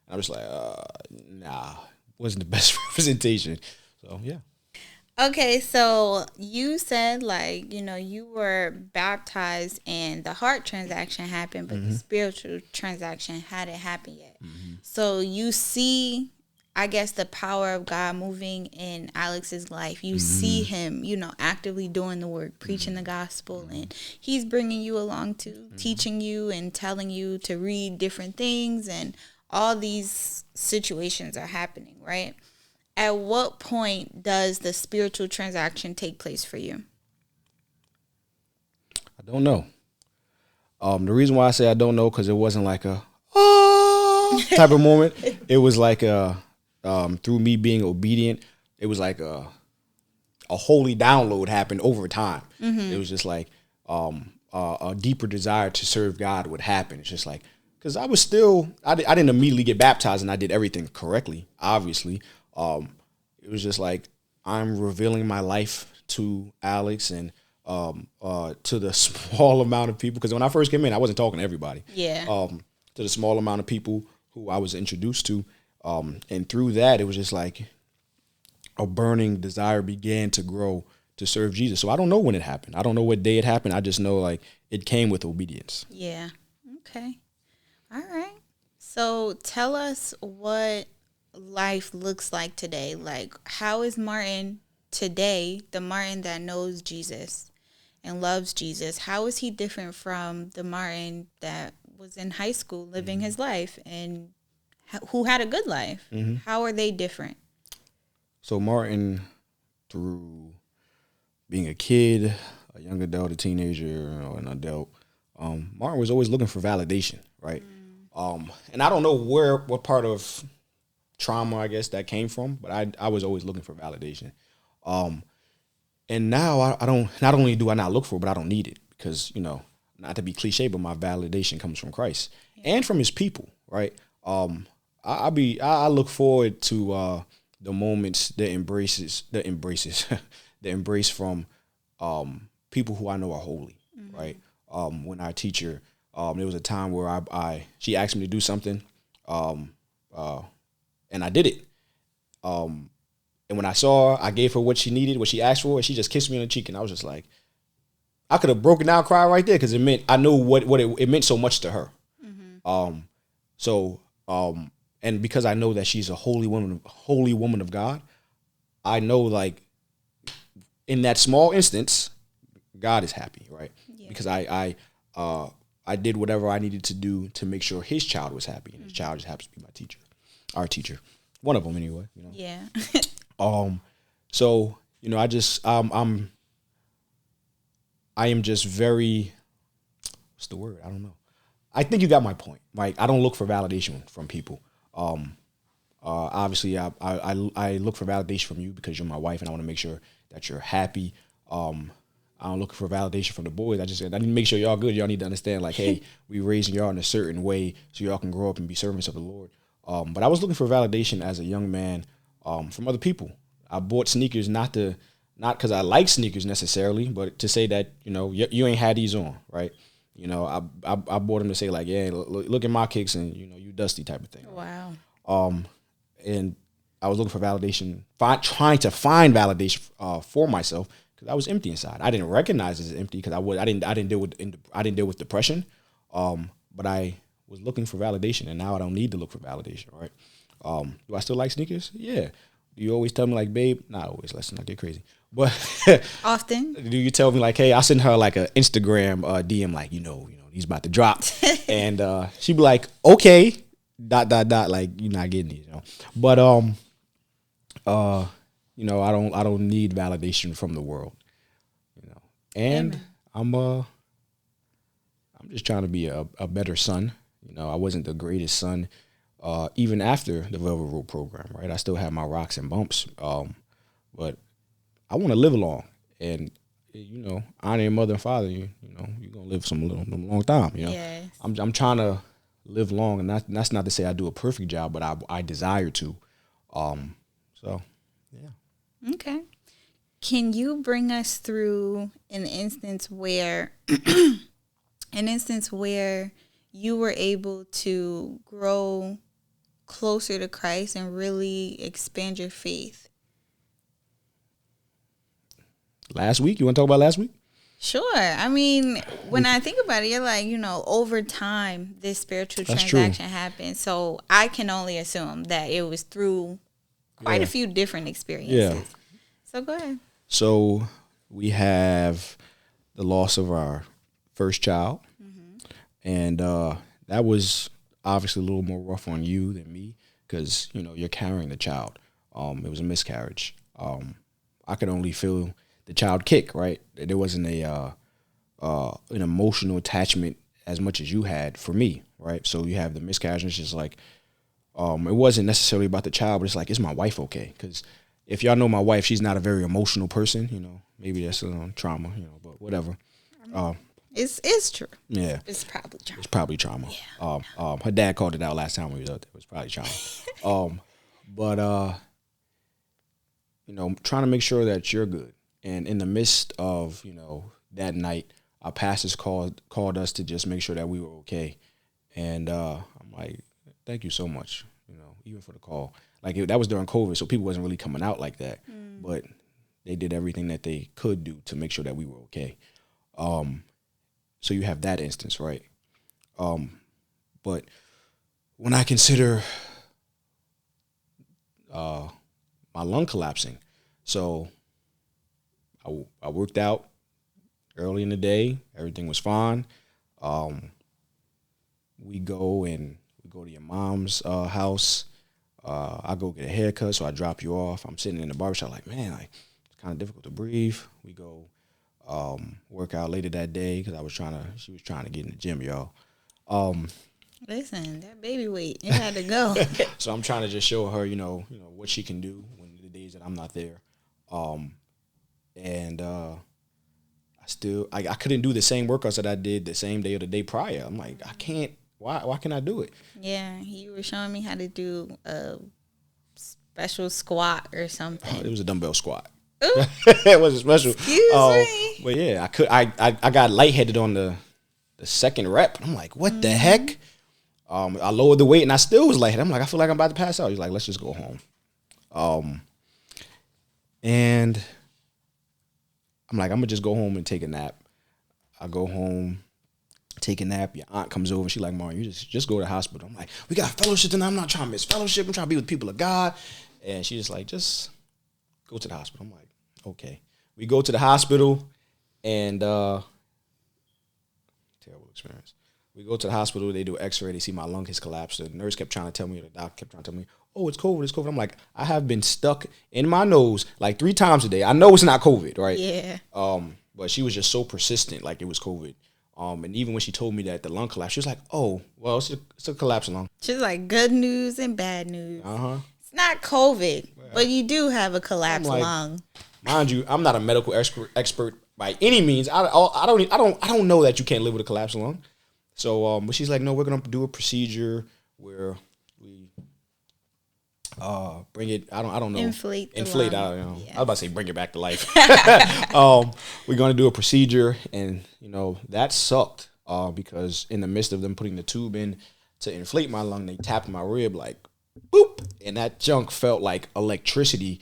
And I was like, nah, wasn't the best representation. So, yeah. Okay, so you said you were baptized and the heart transaction happened, but the spiritual transaction hadn't happened yet. So you see, I guess, the power of God moving in Alex's life. You see him, actively doing the work, preaching the gospel, and he's bringing you along too, teaching you and telling you to read different things, and all these situations are happening, right? At what point does the spiritual transaction take place for you? I don't know. The reason why I say I don't know, because it wasn't like a type of moment. It was like through me being obedient, it was like a holy download happened over time. It was just like a deeper desire to serve God would happen. It's just like, because I was still, I didn't immediately get baptized and I did everything correctly, obviously. It was just like, I'm revealing my life to Alex and to the small amount of people. Because when I first came in, I wasn't talking to everybody. Yeah. To the small amount of people who I was introduced to. And through that, it was just like a burning desire began to grow to serve Jesus. So I don't know when it happened. I don't know what day it happened. I just know like it came with obedience. Yeah. Okay. All right. So tell us what life looks like today. Like, how is Martin today, the Martin that knows Jesus and loves Jesus? How is he different from the Martin that was in high school living his life and who had a good life? How are they different? So Martin, through being a kid, a young adult, a teenager, or an adult, Martin was always looking for validation, right? And I don't know what part of trauma, I guess, that came from, but I was always looking for validation. And now I don't, not only do I not look for it, but I don't need it because, not to be cliche, but my validation comes from Christ and from his people, right? I look forward to the moments, the embraces, the embrace from people who I know are holy, right? When our teacher, there was a time where she asked me to do something, and I did it. And when I saw her, I gave her what she needed, what she asked for, and she just kissed me on the cheek, and I was just like, I could have broken down, cried right there, because it meant, I knew what it meant so much to her. And because I know that she's a holy woman of God, I know, like, in that small instance, God is happy, right? Yeah. Because I did whatever I needed to do to make sure his child was happy, and his child just happens to be my teacher, our teacher, one of them anyway. Yeah. So I am just very, what's the word? I don't know. I think you got my point. Like, I don't look for validation from people. Obviously, I look for validation from you because you're my wife, and I want to make sure that you're happy. I don't look for validation from the boys. I need to make sure y'all good. Y'all need to understand, like, hey, we raising y'all in a certain way so y'all can grow up and be servants of the Lord. But I was looking for validation as a young man from other people. I bought sneakers not because I like sneakers necessarily, but to say that, you ain't had these on, right? I bought them to say, like, yeah, look at my kicks and, you dusty type of thing. Wow. And I was looking for validation, trying to find validation for myself because I was empty inside. I didn't recognize it as empty because I didn't deal with depression, but I was looking for validation, and now I don't need to look for validation, right? Do I still like sneakers? Yeah. Do you always tell me, like, babe? Not always. Let's not get crazy. But often. Do you tell me, like, hey, I send her like an Instagram DM, like, he's about to drop, and she'd be like, okay, ... like, you're not getting these, But I don't need validation from the world, and Amen. I'm just trying to be a better son. I wasn't the greatest son, even after the Velvet Rope program, right? I still have my rocks and bumps, but I want to live long, and honor your mother and father. You're gonna live some long time. Yes. I'm trying to live long, and that's not to say I do a perfect job, but I desire to. So, yeah. Okay. Can you bring us through an instance where you were able to grow closer to Christ and really expand your faith? Last week? You want to talk about last week? Sure. I mean, when I think about it, you're like, over time, this spiritual That's transaction true. happened. So I can only assume that it was through quite a few different experiences. Yeah. So go ahead. So we have the loss of our first child, and that was obviously a little more rough on you than me because you're carrying the child. It was a miscarriage. I could only feel the child kick. Right, there wasn't an emotional attachment as much as you had for me. Right, so you have the miscarriage, and it's just like it wasn't necessarily about the child, but it's like, is my wife okay? Because if y'all know my wife, she's not a very emotional person. Maybe that's trauma. But whatever. It's true. Yeah. It's probably trauma. It's probably trauma. Yeah. Her dad called it out last time we was out there. It was probably trauma. But trying to make sure that you're good. And in the midst of, that night, our pastors called us to just make sure that we were okay. And I'm like, thank you so much, even for the call. Like that was during COVID, so people wasn't really coming out like that. But they did everything that they could do to make sure that we were okay. So you have that instance, right? But when I consider my lung collapsing, so I worked out early in the day. Everything was fine. We go to your mom's house. I go get a haircut, so I drop you off. I'm sitting in the barbershop like, man, it's kind of difficult to breathe. We go work out later that day because she was trying to get in the gym, y'all. Listen, that baby weight, it had to go. So I'm trying to just show her, what she can do when the days that I'm not there. And I couldn't do the same workouts that I did the same day or the day prior. I'm like, I can't. Why can't I do it? Yeah, you were showing me how to do a special squat or something. It was a dumbbell squat. It wasn't special. Excuse me. But yeah, I got lightheaded on the second rep. I'm like, what the heck? I lowered the weight and I still was lightheaded. I'm like, I feel like I'm about to pass out. He's like, let's just go home. And I'm like, I'm gonna just go home and take a nap. I go home, take a nap. Your aunt comes over. She's like, Martin, you just go to the hospital. I'm like, we got fellowship tonight. I'm not trying to miss fellowship. I'm trying to be with people of God. And she's just like, just go to the hospital. I'm like, okay. We go to the hospital, and terrible experience. We go to the hospital. They do an X-ray. They see my lung has collapsed. The nurse kept trying to tell me, the doctor kept trying to tell me, oh, it's COVID. It's COVID. I'm like, I have been stuck in my nose like 3 times a day. I know it's not COVID, right? Yeah. But she was just so persistent, like it was COVID. And even when she told me that the lung collapsed, she was like, oh, well, it's a collapsed lung. She's like, good news and bad news. Uh-huh. It's not COVID, but you do have a collapsed lung. Mind you, I'm not a medical expert by any means. I don't know that you can't live with a collapsed lung. So, but she's like, no, we're gonna do a procedure where we bring it. I don't know. Inflate. I Yes. was about to say bring it back to life. We're gonna do a procedure, and that sucked because in the midst of them putting the tube in to inflate my lung, they tapped my rib like boop, and that junk felt like electricity.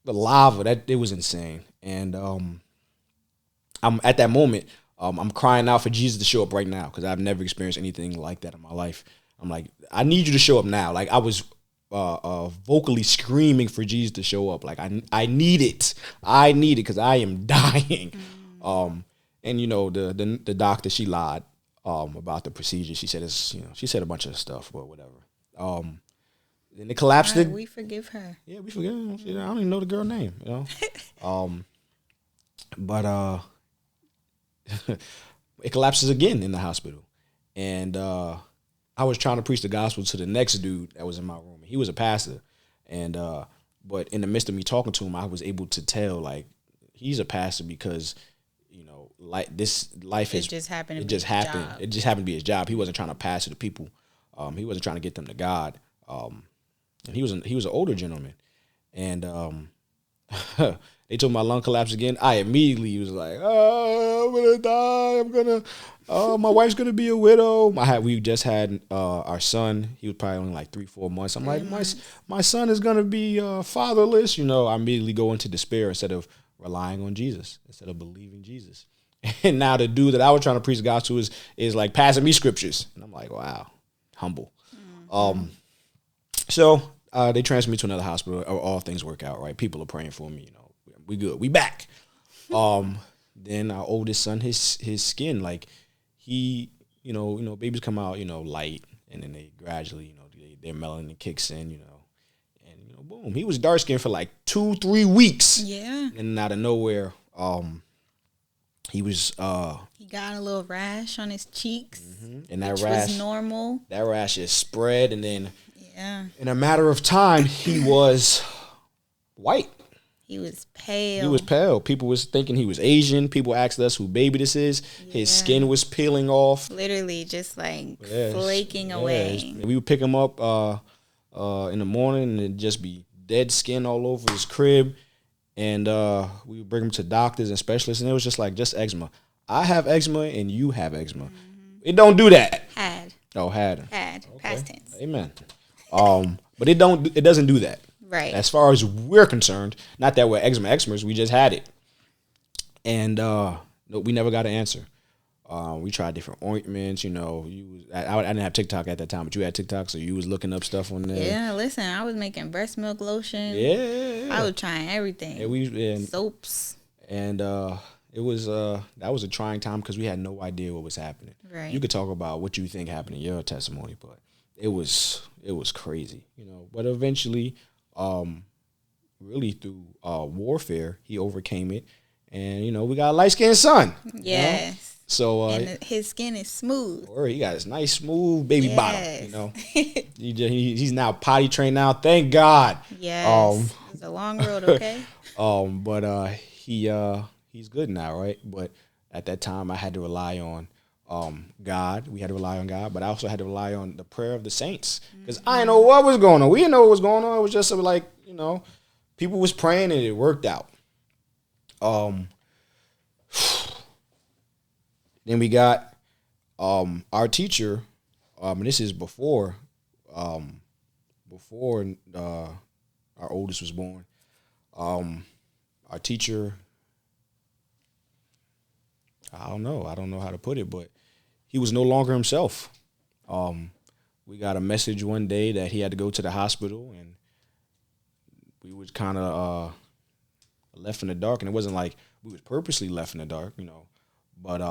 The lava, it was insane. And I'm at that moment, I'm crying out for Jesus to show up right now because I've never experienced anything like that in my life. I'm like, I need you to show up now. Like I was vocally screaming for Jesus to show up. Like I need it. I need it because I am dying. And the doctor, she lied about the procedure. She said she said a bunch of stuff, but whatever. Then it collapsed. We forgive her. Yeah, we forgive her. I don't even know the girl name, But it collapses again in the hospital. And I was trying to preach the gospel to the next dude that was in my room. He was a pastor. And but in the midst of me talking to him, I was able to tell, like, he's a pastor because, like, this life is just happened. It just happened. It just happened to be his job. He wasn't trying to pastor the people. He wasn't trying to get them to God. And he was an older gentleman. And they told me my lung collapsed again. I immediately was like, "Oh, I'm gonna die. My wife's gonna be a widow." We just had our son. He was probably only like 3-4 months. I'm like, my son is gonna be fatherless. I immediately go into despair instead of relying on Jesus, instead of believing Jesus. And now the dude that I was trying to preach the gospel to is like passing me scriptures, and I'm like, wow, humble. So they transfer me to another hospital. All things work out, right? People are praying for me. We good. We back. Then our oldest son, his skin, like, he, babies come out, light, and then they gradually, their melanin kicks in, and boom, he was dark skinned for like 2-3 weeks. Yeah. And out of nowhere, he was. He got a little rash on his cheeks, and that which rash was normal. That rash is spread, and then in a matter of time, he was white. He was pale. He was pale. People was thinking he was Asian. People asked us who baby this is. Yeah. His skin was peeling off. Literally just like flaking away. We would pick him up in the morning and it'd just be dead skin all over his crib. And we would bring him to doctors and specialists, and it was just eczema. I have eczema and you have eczema. It don't do that. Had. Oh, had. Okay. Past tense. Amen. But it doesn't do that. Right. As far as we're concerned, not that we're eczema experts, we just had it. And we never got an answer. We tried different ointments, I didn't have TikTok at that time, but you had TikTok, so you was looking up stuff on there. Yeah, listen, I was making breast milk lotion. Yeah. I was trying everything. And soaps. And it was that was a trying time because we had no idea what was happening. Right. You could talk about what you think happened in your testimony, but it was crazy, But eventually, really through warfare, he overcame it, and we got a light-skinned son. Yes. So and his skin is smooth. Or he got his nice smooth baby bottom. He's now potty trained now. Thank God. Yes. It's a long road, okay. But he's good now, right? But at that time, I had to rely on God. We had to rely on God, but I also had to rely on the prayer of the saints because I didn't know what was going on. We didn't know what was going on. It was just like, people was praying and it worked out. Then we got our teacher, and this is before our oldest was born. Our teacher, I don't know how to put it, but he was no longer himself. We got a message one day that he had to go to the hospital, and we was kind of left in the dark. And it wasn't like we was purposely left in the dark, but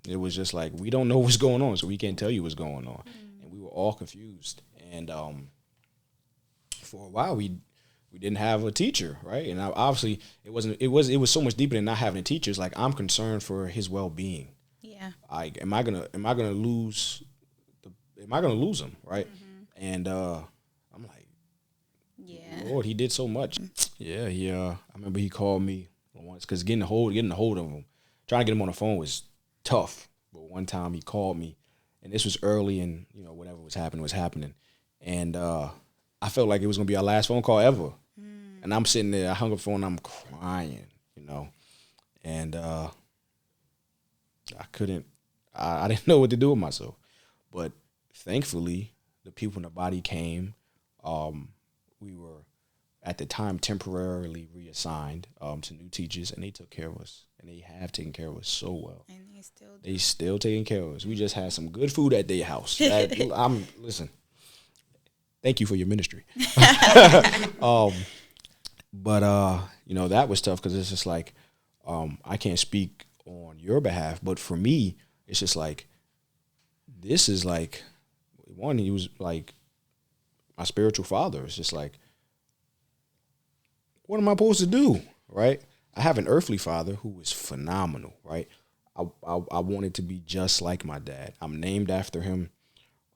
it was just like, we don't know what's going on, so we can't tell you what's going on. And we were all confused. And for a while, we didn't have a teacher, right? And obviously, it was so much deeper than not having a teacher. It's like, I'm concerned for his well-being. Yeah. Like, am I gonna lose him, right? And I'm like, yeah, Lord, he did so much. Yeah, I remember he called me once because getting a hold of him, trying to get him on the phone was tough. But one time he called me, and this was early, and whatever was happening, and I felt like it was gonna be our last phone call ever. And I'm sitting there, I hung up the phone, and I'm crying, and I didn't know what to do with myself. But thankfully, the people in the body came. We were at the time temporarily reassigned to new teachers, and they took care of us, and they have taken care of us so well. And they still taking care of us. We just had some good food at their house. Listen. Thank you for your ministry. But that was tough because it's just like, I can't speak on your behalf, but for me, it's just like, this is like, one, he was like my spiritual father. It's just like, what am I supposed to do, right? I have an earthly father who is phenomenal, right? I wanted to be just like my dad. I'm named after him.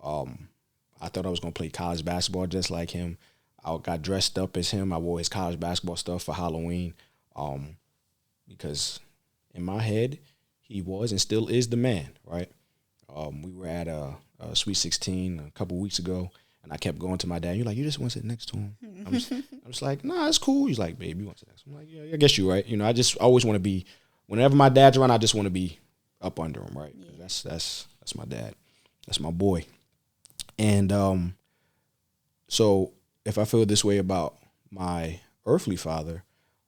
I thought I was going to play college basketball just like him. I got dressed up as him. I wore his college basketball stuff for Halloween because in my head, he was and still is the man, right? We were at a Sweet 16 a couple weeks ago, and I kept going to my dad. You're like, you just want to sit next to him? I'm just like, nah, it's cool. He's like, babe, you want to sit next to him? I'm like, yeah, I guess you're right. You know, I just always want to be, whenever my dad's around, I just want to be up under him, right? Yeah. That's my dad. That's my boy. And so if I feel this way about my earthly father,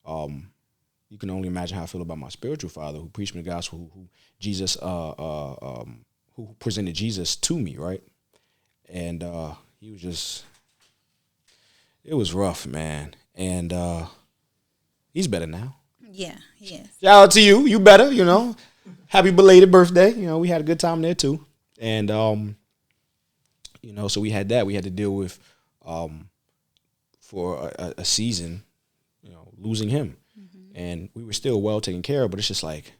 you can only imagine how I feel about my spiritual father who preached me the gospel, who Jesus, who presented Jesus to me, right? And he was just, it was rough, man. And he's better now. Yeah, yes. Shout out to you. You better, you know. Happy belated birthday. You know, we had a good time there too. And, you know, so we had that. We had to deal with, for a season, you know, losing him. Mm-hmm. And we were still well taken care of, but it's just like,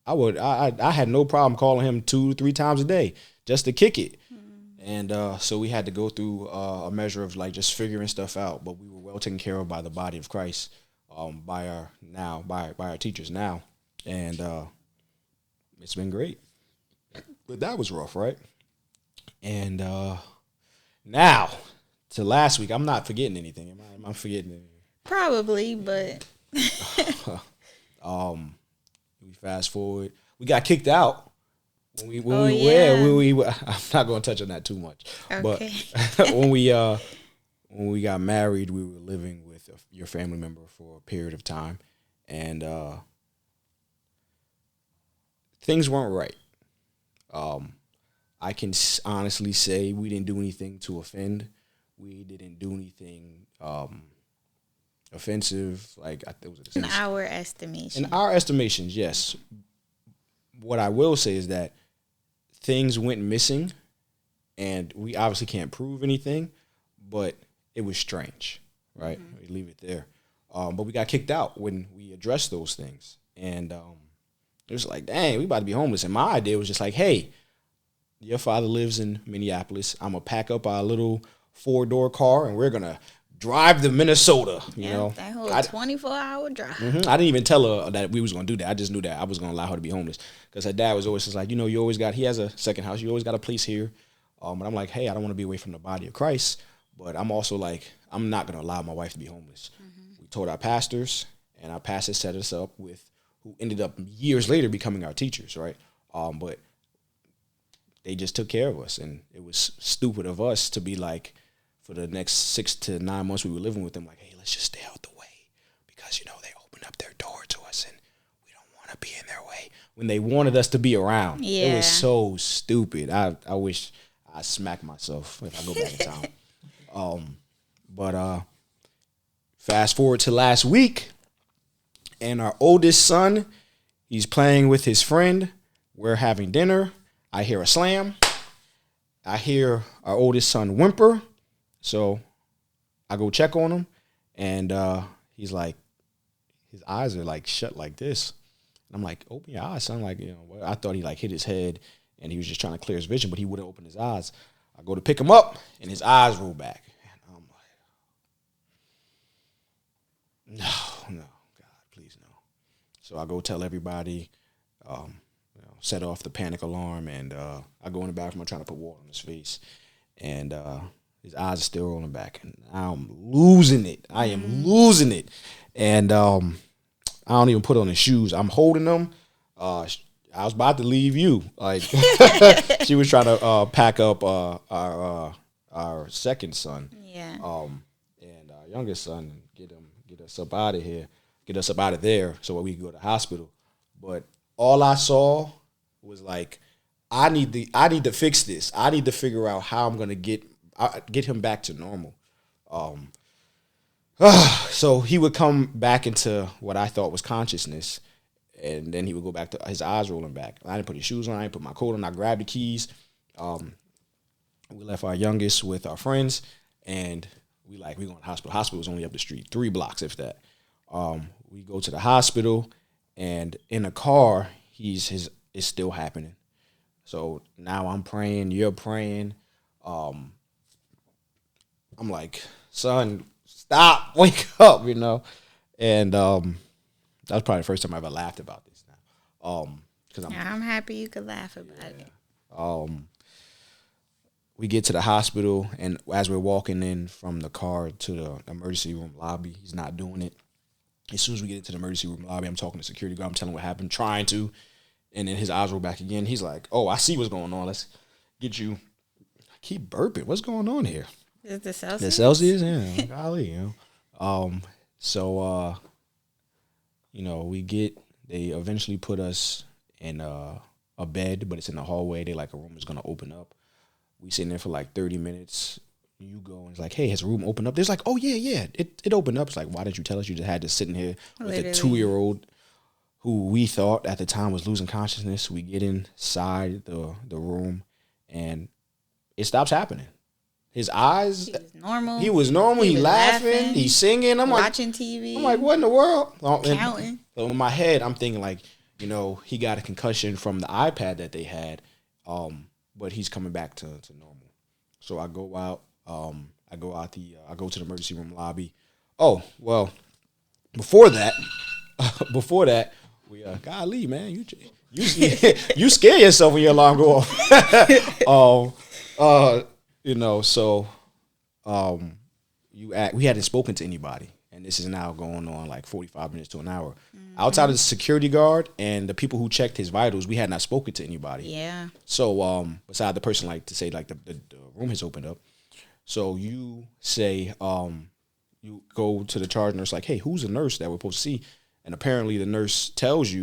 I had no problem calling him 2-3 times a day just to kick it. Mm-hmm. And so we had to go through a measure of like just figuring stuff out, but we were well taken care of by the body of Christ, by our teachers now. And it's been great. But that was rough, right? And now to last week, I'm not forgetting anything. Am I forgetting anything? Probably, but we fast forward. We got kicked out when we I'm not going to touch on that too much. Okay. But when we got married, we were living with your family member for a period of time, and things weren't right. I can honestly say we didn't do anything to offend. We didn't do anything offensive. Like in our estimation. In our estimations, yes. What I will say is that things went missing, and we obviously can't prove anything, but it was strange, right? Mm-hmm. We leave it there. But we got kicked out when we addressed those things, and it was like, dang, we about to be homeless. And my idea was just like, hey, your father lives in Minneapolis. I'm going to pack up our little 4-door car, and we're going to drive to Minnesota, you know. That whole 24-hour drive. Mm-hmm. I didn't even tell her that we was going to do that. I just knew that I was going to allow her to be homeless because her dad was always just like, you know, he has a second house. You always got a place here. But I'm like, hey, I don't want to be away from the body of Christ. But I'm also like, I'm not going to allow my wife to be homeless. Mm-hmm. We told our pastors, and our pastors set us up with who ended up years later becoming our teachers, right? But they just took care of us, and it was stupid of us to be like, for the next 6 to 9 months we were living with them, like, hey, let's just stay out the way because, you know, they opened up their door to us and we don't want to be in their way when they wanted us to be around. Yeah. It was so stupid. I wish I smacked myself if I go back in time. But fast forward to last week, and our oldest son, he's playing with his friend. We're having dinner. I hear a slam. I hear our oldest son whimper. So I go check on him, and he's like, his eyes are like shut like this. And I'm like, open your eyes, son. Like, you know, I thought he like hit his head and he was just trying to clear his vision, but he wouldn't open his eyes. I go to pick him up, and his eyes roll back. And I'm like, no, God, please no. So I go tell everybody, set off the panic alarm, and I go in the bathroom. I'm trying to put water on his face, and his eyes are still rolling back, and I'm losing it. I am losing it, and I don't even put on his shoes. I'm holding them. I was about to leave you. Like she was trying to pack up our second son, and our youngest son, and get us up out of here, get us up out of there, so we could go to the hospital. But all I saw was like, I need to fix this. I need to figure out how I'm gonna get him back to normal. So he would come back into what I thought was consciousness, and then he would go back to his eyes rolling back. I didn't put his shoes on. I didn't put my coat on. I grabbed the keys. We left our youngest with our friends, and we going to the hospital. Hospital was only up the street, 3 blocks, if that. We go to the hospital, and in the car, it's still happening. So now I'm praying, you're praying. I'm like, son, stop, wake up, And that was probably the first time I ever laughed about this now. I'm happy you could laugh about it. We get to the hospital, and as we're walking in from the car to the emergency room lobby, he's not doing it. As soon as we get into the emergency room lobby, I'm talking to security guard. I'm telling what happened, trying to. And then his eyes roll back again. He's like, oh, I see what's going on. Let's get you. I keep burping. What's going on here? Is it the Celsius? The Celsius? Yeah. Golly, So, they eventually put us in a bed, but it's in the hallway. They like a room is going to open up. We sitting there for like 30 minutes. You go and it's like, hey, has the room opened up? There's like, oh, yeah, it opened up. It's like, why didn't you tell us? You just had to sit in here with a 2-year-old who we thought at the time was losing consciousness. We get inside the room, and it stops happening. His eyes. He was normal. He was laughing. He's singing. I'm watching TV. I'm like, what in the world? Counting. So in my head, I'm thinking like, he got a concussion from the iPad that they had, but he's coming back to normal. So I go out. I go to the emergency room lobby. Oh, well, before that, we golly, man, you scare yourself when your alarm go off. We hadn't spoken to anybody, and this is now going on like 45 minutes to an hour. Mm-hmm. Outside of the security guard and the people who checked his vitals, we had not spoken to anybody. Yeah. So beside the person like to say like the room has opened up. So you say, you go to the charge nurse like, hey, who's the nurse that we're supposed to see? And apparently the charge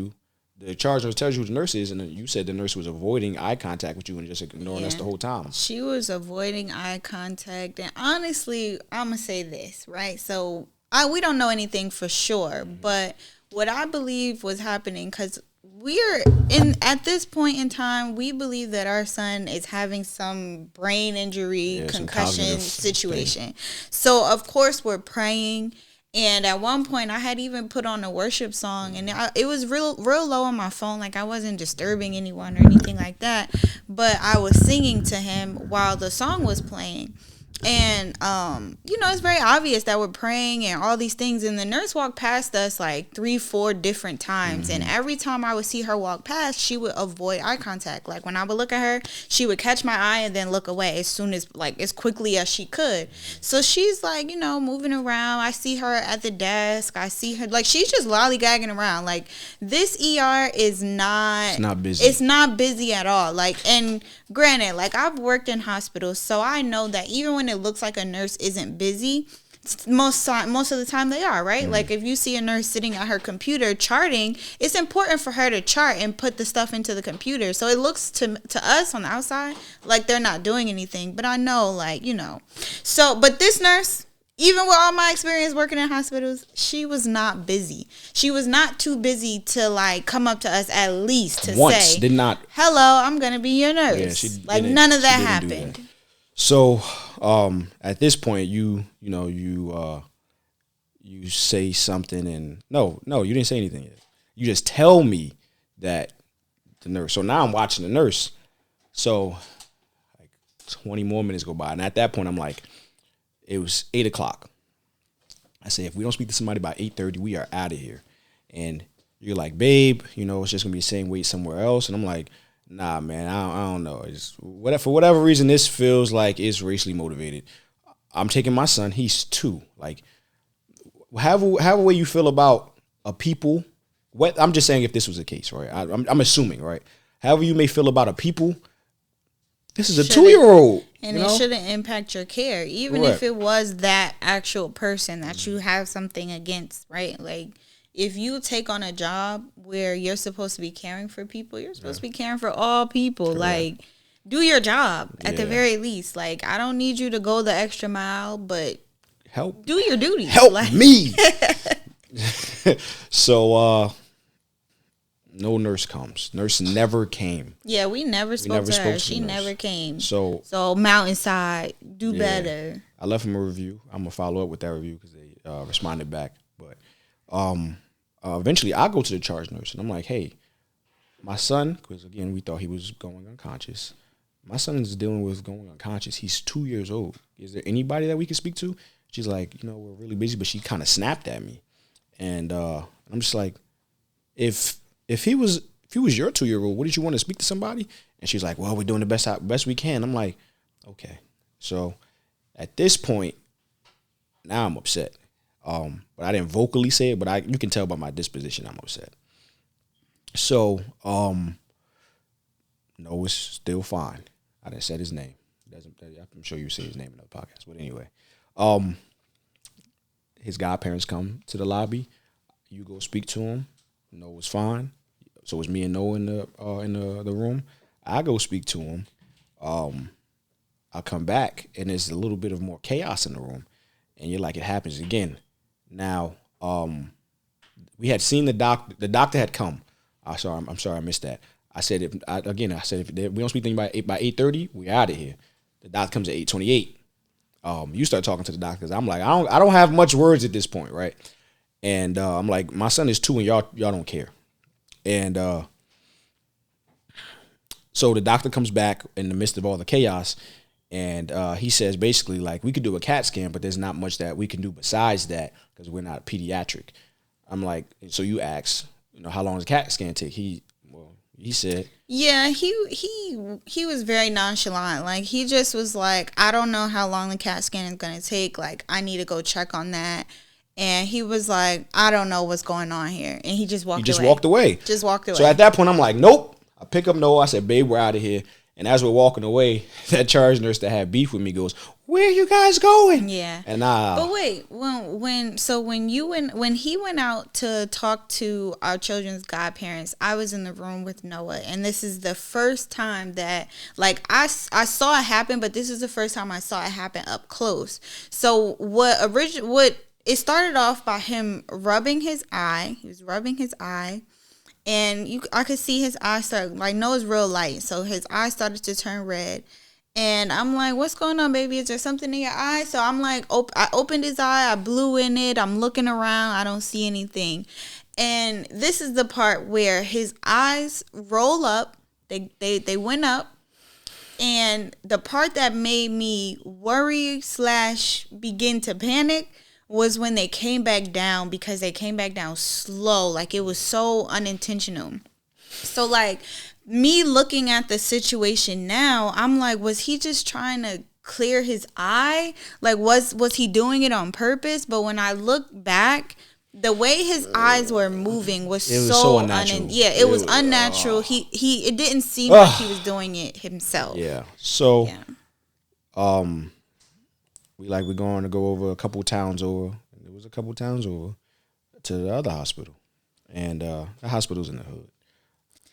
nurse tells you who the nurse is, and then you said the nurse was avoiding eye contact with you and just ignoring us the whole time. She was avoiding eye contact, and honestly, I'm going to say this, right? So we don't know anything for sure, but what I believe was happening, because at this point in time, we believe that our son is having some brain injury, concussion situation. Thing. So, of course, we're praying. And at one point, I had even put on a worship song, and it was real low on my phone. Like, I wasn't disturbing anyone or anything like that. But I was singing to him while the song was playing. And, it's very obvious that we're praying and all these things. And the nurse walked past us like 3-4 different times. Mm-hmm. And every time I would see her walk past, she would avoid eye contact. Like when I would look at her, she would catch my eye and then look away as quickly as she could. So she's like, moving around. I see her at the desk. I see her like she's just lollygagging around. Like this ER is not. It's not busy. It's not busy at all. Like, and granted, like I've worked in hospitals, so I know that even when it looks like a nurse isn't busy, most of the time they are, right? Mm-hmm. Like if you see a nurse sitting at her computer charting, it's important for her to chart and put the stuff into the computer. So it looks to us on the outside like they're not doing anything. But I know, So, but this nurse, even with all my experience working in hospitals, she was not busy. She was not too busy to come up to us at least to say, did not. Hello, I'm gonna be your nurse. Yeah, none of that happened. So at this point, you say something, and no, you didn't say anything yet. You just tell me that the nurse. So now I'm watching the nurse. So 20 more minutes go by, and at that point, I'm like, it was 8:00. I say, if we don't speak to somebody by 8:30, we are out of here. And you're like, babe, it's just gonna be the same wait somewhere else. And I'm like, nah, man, I don't know. It's for whatever reason, this feels like it's racially motivated. I'm taking my son. He's 2. Like, however way you feel about a people. I'm just saying if this was the case, right? I'm assuming, right? However you may feel about a people, this is a 2-year-old. And it shouldn't impact your care, even if it was that actual person that you have something against, right? Like, if you take on a job where you're supposed to be caring for people, you're supposed to be caring for all people. Correct. Like, do your job at the very least. Like, I don't need you to go the extra mile, but do your duties. Help me. So, No nurse comes. Nurse never came. Yeah, we never spoke to her. She never came. So Mountainside, do better. I left them a review. I'm gonna follow up with that review because they responded back. But eventually, I go to the charge nurse and I'm like, "Hey, my son," because again we thought he was going unconscious. My son is dealing with going unconscious. He's 2 years old. Is there anybody that we can speak to? She's like, we're really busy, but she kind of snapped at me, and I'm just like, if he was your 2-year-old, wouldn't you want to speak to somebody? And she's like, well, we're doing the best we can. I'm like, okay. So at this point, now I'm upset. But I didn't vocally say it, but you can tell by my disposition I'm upset. So no, it's still fine. I didn't say his name. I'm sure you say his name in the podcast. But anyway, his godparents come to the lobby. You go speak to him. No, it's fine. So it's me and Noah in the room. I go speak to him. I come back and there's a little bit of more chaos in the room, and you're like, it happens again. Now, we had seen the doctor. The doctor had come. I'm sorry, I missed that. I said if we don't speak to anybody by 8:30, we're out of here. The doctor comes at 8:28. You start talking to the doctors. I'm like, I don't have much words at this point, right? And I'm like, my son is 2 and y'all don't care. And so the doctor comes back in the midst of all the chaos, and he says basically like, we could do a CAT scan, but there's not much that we can do besides that because we're not pediatric. I'm like, so you ask, how long does a CAT scan take? He said, yeah, he was very nonchalant. Like, he just was like, I don't know how long the CAT scan is going to take. Like, I need to go check on that. And he was like, I don't know what's going on here. And he just walked away. Just walked away. So at that point, I'm like, nope. I pick up Noah. I said, babe, we're out of here. And as we're walking away, that charge nurse that had beef with me goes, where are you guys going? Yeah. And but wait, when he went out to talk to our children's godparents, I was in the room with Noah, and this is the first time that, like, I saw it happen, but this is the first time I saw it happen up close. So it started off by him rubbing his eye. He was rubbing his eye. And I could see his eyes start, like, Noah's real light, so his eyes started to turn red. And I'm like, what's going on, baby? Is there something in your eye? So I'm like, I opened his eye, I blew in it, I'm looking around, I don't see anything. And this is the part where his eyes roll up, they went up. And the part that made me worry / begin to panic was when they came back down, because they came back down slow. Like, it was so unintentional. So, like, me looking at the situation now, I'm like, was he just trying to clear his eye? Like, was he doing it on purpose? But when I look back, the way his eyes were moving was so unnatural. It was unnatural. It didn't seem like he was doing it himself. Yeah. So, we're going to go over a couple towns over. It was a couple towns over to the other hospital, and the hospital's in the hood.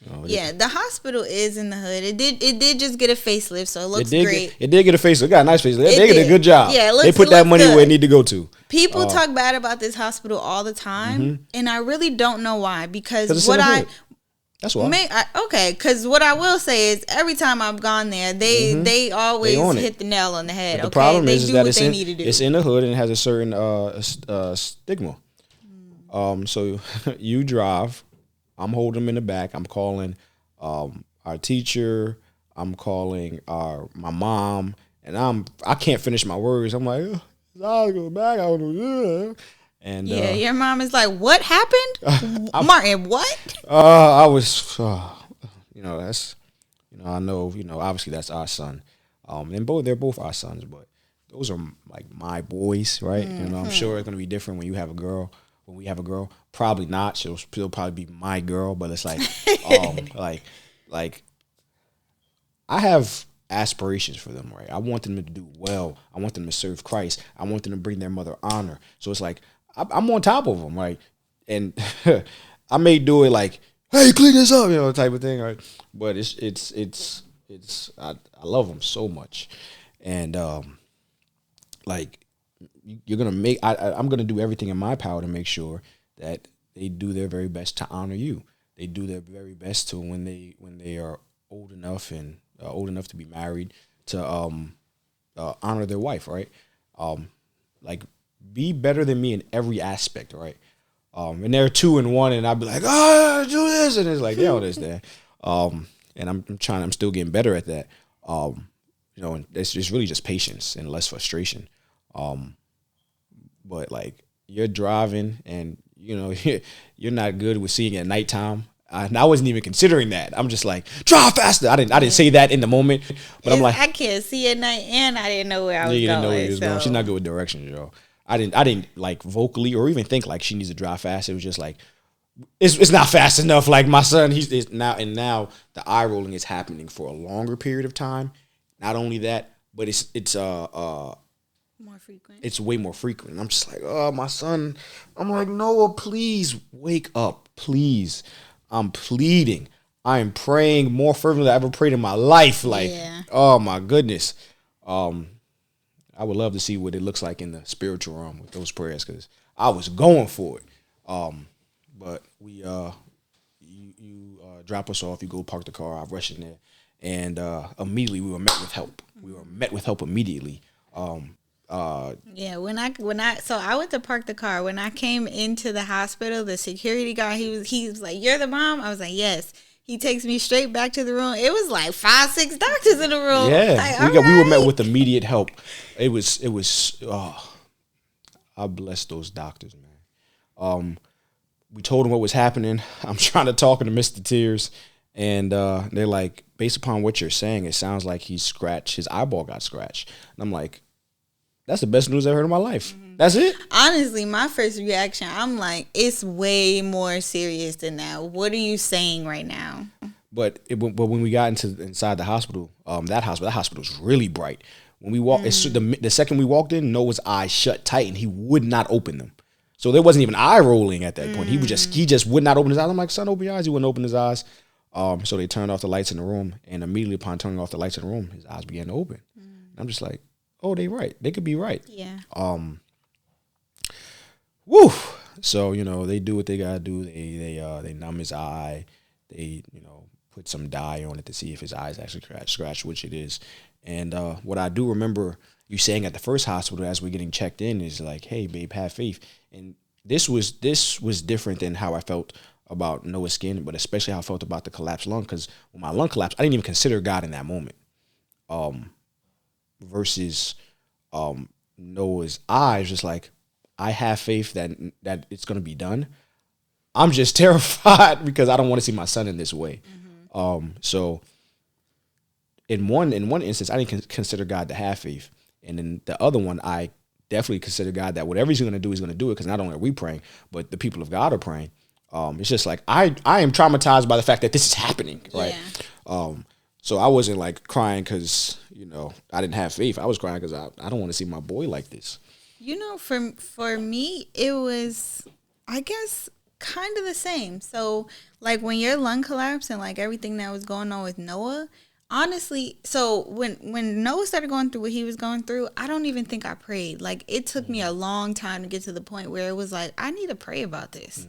The hospital is in the hood. It did just get a facelift, so it looks great. It did get a facelift. It got a nice facelift. They did a good job. Yeah, they put that money where it need to go to. People talk bad about this hospital all the time, and I really don't know why. Because that's why. Because what I will say is, every time I've gone there, they always hit the nail on the head. But the problem is that it's in the hood and it has a certain stigma. So you drive. I'm holding them in the back. I'm calling our teacher. I'm calling my mom, and I can't finish my words. I'm like, I'll go back. And your mom is like, what happened? Martin, what? I was, that's, I know, obviously that's our son. And they're both our sons, but those are like my boys, right? I'm sure it's gonna be different when you have a girl. When we have a girl, probably not. She'll probably be my girl, but it's like, like I have aspirations for them, right? I want them to do well. I want them to serve Christ. I want them to bring their mother honor. So it's like, I'm on top of them, right? And I may do it like, hey, clean this up, type of thing, right? But I love them so much, and you're gonna I'm gonna do everything in my power to make sure that they do their very best to honor you. they do their very best to when they are old enough and old enough to be married to honor their wife, right? Like be better than me in every aspect, right? And they're 2 and 1, and I'd be like, oh, do this, and it's like, yeah, it is there. And I'm still getting better at that. And it's just really just patience and less frustration. But like you're driving and you're not good with seeing at nighttime. And I wasn't even considering that. I'm just like, drive faster. I didn't say that in the moment, but I'm like, I can't see at night, and I didn't know where I was going. Didn't know where you was going. She's not good with directions, yo. I didn't like vocally or even think like she needs to drive fast. It was just like, it's not fast enough. Like my son, now the eye rolling is happening for a longer period of time. Not only that, but it's more frequent. It's way more frequent. And I'm just like, oh, my son. I'm like, Noah, please wake up, please. I'm pleading. I am praying more fervently than I ever prayed in my life. Like, oh my goodness. I would love to see what it looks like in the spiritual realm with those prayers, because I was going for it. But we you drop us off, you go park the car, I rush in there, and immediately we were met with help. We were met with help immediately. When I so I went to park the car. When I came into the hospital, the security guard, he was like, "You're the mom?" I was like, "Yes." He takes me straight back to the room. It was like 5-6 doctors in the room. Yeah, like, we were met with immediate help. It was I bless those doctors, man. We told them what was happening. I'm trying to talk in the midst of tears, and they're like, based upon what you're saying, it sounds like his eyeball got scratched. And I'm like, that's the best news I've heard in my life. Mm-hmm. That's it. Honestly, my first reaction, I'm like, it's way more serious than that. What are you saying right now? But when we got inside the hospital, that hospital's really bright. When we walked, the second we walked in, Noah's eyes shut tight, and he would not open them. So there wasn't even eye rolling at that point. He just would not open his eyes. I'm like, son, open your eyes. He wouldn't open his eyes. So they turned off the lights in the room, and immediately upon turning off the lights in the room, his eyes began to open. I'm just like, oh, they right. They could be right. Yeah. Woo. So, they do what they gotta do. They numb his eye. They, put some dye on it to see if his eyes actually scratched, which it is. And what I do remember you saying at the first hospital as we're getting checked in is like, hey, babe, have faith. And this was different than how I felt about Noah's skin, but especially how I felt about the collapsed lung, because when my lung collapsed, I didn't even consider God in that moment. Versus Noah's eyes, just like, I have faith that it's going to be done. I'm just terrified because I don't want to see my son in this way. So in one instance, I didn't consider God to have faith. And in the other one, I definitely consider God that whatever he's going to do, he's going to do it, because not only are we praying, but the people of God are praying. It's just like, I am traumatized by the fact that this is happening, right? Yeah. So I wasn't like crying because, I didn't have faith. I was crying because I don't want to see my boy like this. For me, it was, I guess, kind of the same. So, like, when your lung collapsed and, like, everything that was going on with Noah, honestly, so when Noah started going through what he was going through, I don't even think I prayed. Like, it took me a long time to get to the point where it was like, I need to pray about this.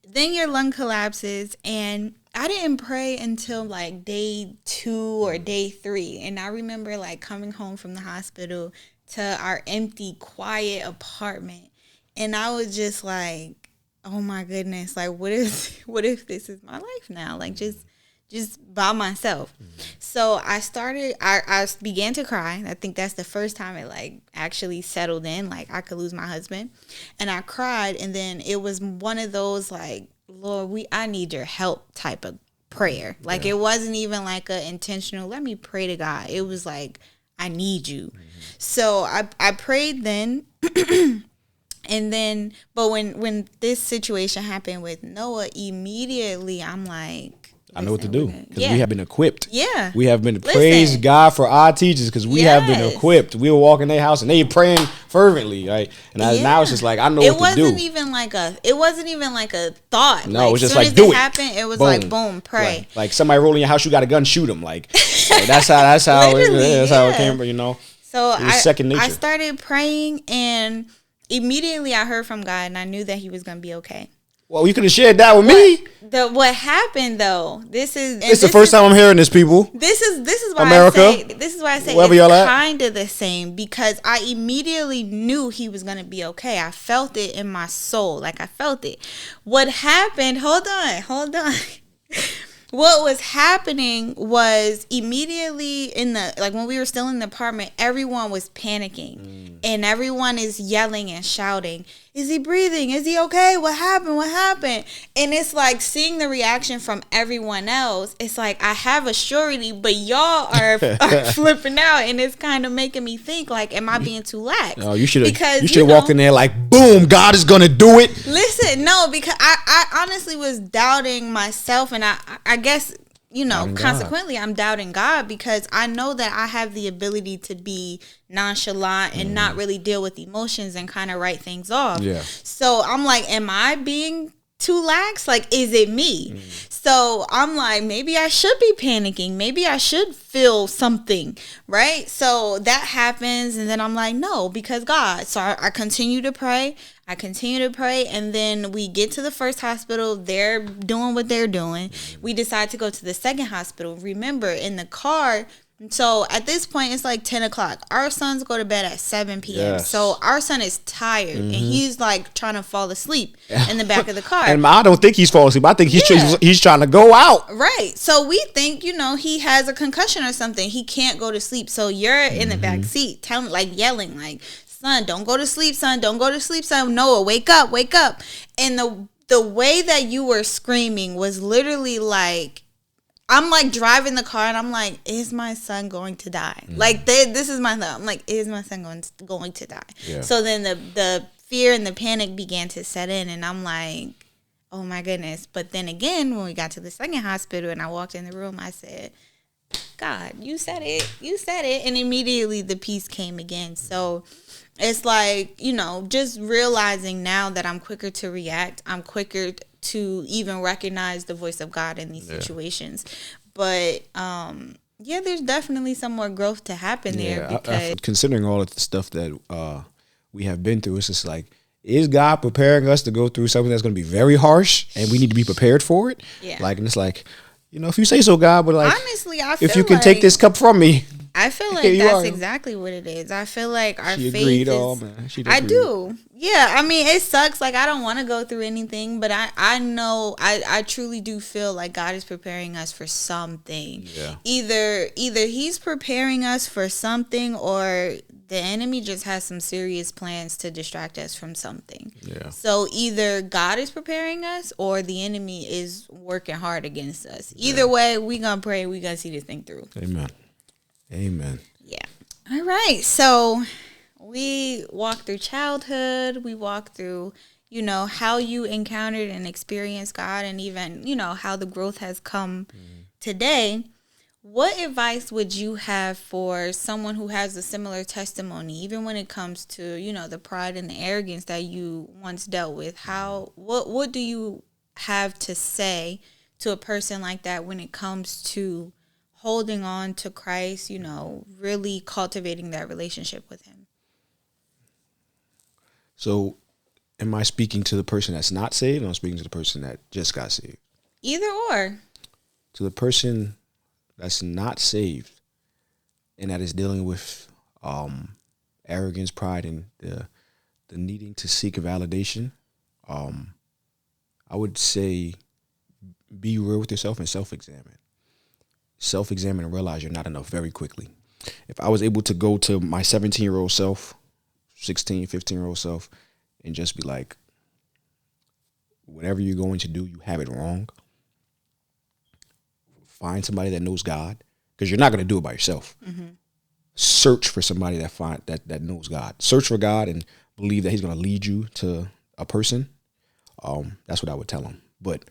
Then your lung collapses, and I didn't pray until like day 2 or day 3. And I remember like coming home from the hospital to our empty, quiet apartment. And I was just like, oh my goodness, like what if this is my life now? Like just by myself. So I began to cry. I think that's the first time it like actually settled in, like I could lose my husband. And I cried, and then it was one of those like, Lord, I need your help type of prayer. Like it wasn't even like a intentional, let me pray to God. It was like, I need you. So I prayed then. And then, but when this situation happened with Noah, immediately I'm like, I know what to do, because we have been equipped. Yeah. We have been, praise God for our teachers, because we have been equipped. We were walking their house and they praying fervently, right? And now it's just like, I know what to do. It wasn't even like a thought. No, it was just like, do it. Happened, it was boom. Like, boom, pray. Right. Like somebody rolling your house, you got a gun, shoot them. Like that's how how it came, So it was second nature. I started praying, and immediately I heard from God, and I knew that he was going to be okay. Well, you could have shared that with me. What happened though? It's the first time I'm hearing this, people. This is why America, I say wherever y'all it's at. kind of the same, because I immediately knew he was gonna be okay. I felt it in my soul, like I felt it. What happened? Hold on. What was happening was immediately when we were still in the apartment, everyone was panicking and everyone is yelling and shouting, "Is he breathing? Is he okay? What happened? What happened?" And it's like seeing the reaction from everyone else. It's like I have a surety, but y'all are flipping out, and it's kind of making me think like, am I being too lax? Oh, you should have walked in there like, boom, God is gonna do it. Listen, no, because I honestly was doubting myself, and I guess, consequently, I'm doubting God, because I know that I have the ability to be nonchalant and not really deal with emotions and kind of write things off. Yeah. So I'm like, am I being too lax? Like, is it me? So I'm like, maybe I should be panicking. Maybe I should feel something, right? So that happens, and then I'm like, no, because God. So I continue to pray. And then we get to the first hospital. They're doing what they're doing. We decide to go to the second hospital. Remember, in the car, so at this point, it's like 10 o'clock. Our sons go to bed at 7 p.m. Yes. So our son is tired, and he's like trying to fall asleep in the back of the car. And I don't think he's falling asleep. I think he's trying to go out. Right. So we think, he has a concussion or something. He can't go to sleep. So you're in the back seat, telling, like, yelling, like, "Son, don't go to sleep, son. Don't go to sleep, son. Noah, wake up, wake up." And the way that you were screaming was literally like, I'm like driving the car, and I'm like, is my son going to die? Like, this is my thought. I'm like, is my son going to die? Yeah. So then the fear and the panic began to set in, and I'm like, oh my goodness. But then again, when we got to the second hospital and I walked in the room, I said, God, you said it. And immediately the peace came again. So it's like, just realizing now that I'm quicker to react. I'm quicker to even recognize the voice of God in these situations. But there's definitely some more growth to happen there, because considering all of the stuff that we have been through, it's just like, is God preparing us to go through something that's going to be very harsh, and we need to be prepared for it? Yeah. Like, and it's like, if you say so, God, but like, honestly, I feel if you can take this cup from me. I feel like that's exactly what it is. I feel like our faith is... I do. Yeah, I mean, it sucks. Like, I don't want to go through anything, but I know, I truly do feel like God is preparing us for something. Yeah. Either he's preparing us for something, or the enemy just has some serious plans to distract us from something. Yeah. So either God is preparing us, or the enemy is working hard against us. Either way, we gonna pray. We gonna see this thing through. Amen. Yeah. All right. So we walked through childhood. We walked through, how you encountered and experienced God, and even, how the growth has come today. What advice would you have for someone who has a similar testimony, even when it comes to, the pride and the arrogance that you once dealt with? What do you have to say to a person like that when it comes to holding on to Christ, really cultivating that relationship with him? So am I speaking to the person that's not saved, or I'm speaking to the person that just got saved? Either or. To the person that's not saved and that is dealing with arrogance, pride, and the needing to seek a validation, I would say be real with yourself and self-examine. Self-examine and realize you're not enough very quickly. If I was able to go to my 17-year-old self, 16, 15-year-old self, and just be like, whatever you're going to do, you have it wrong. Find somebody that knows God, because you're not going to do it by yourself. Mm-hmm. Search for somebody that knows God. Search for God and believe that he's going to lead you to a person. That's what I would tell them. But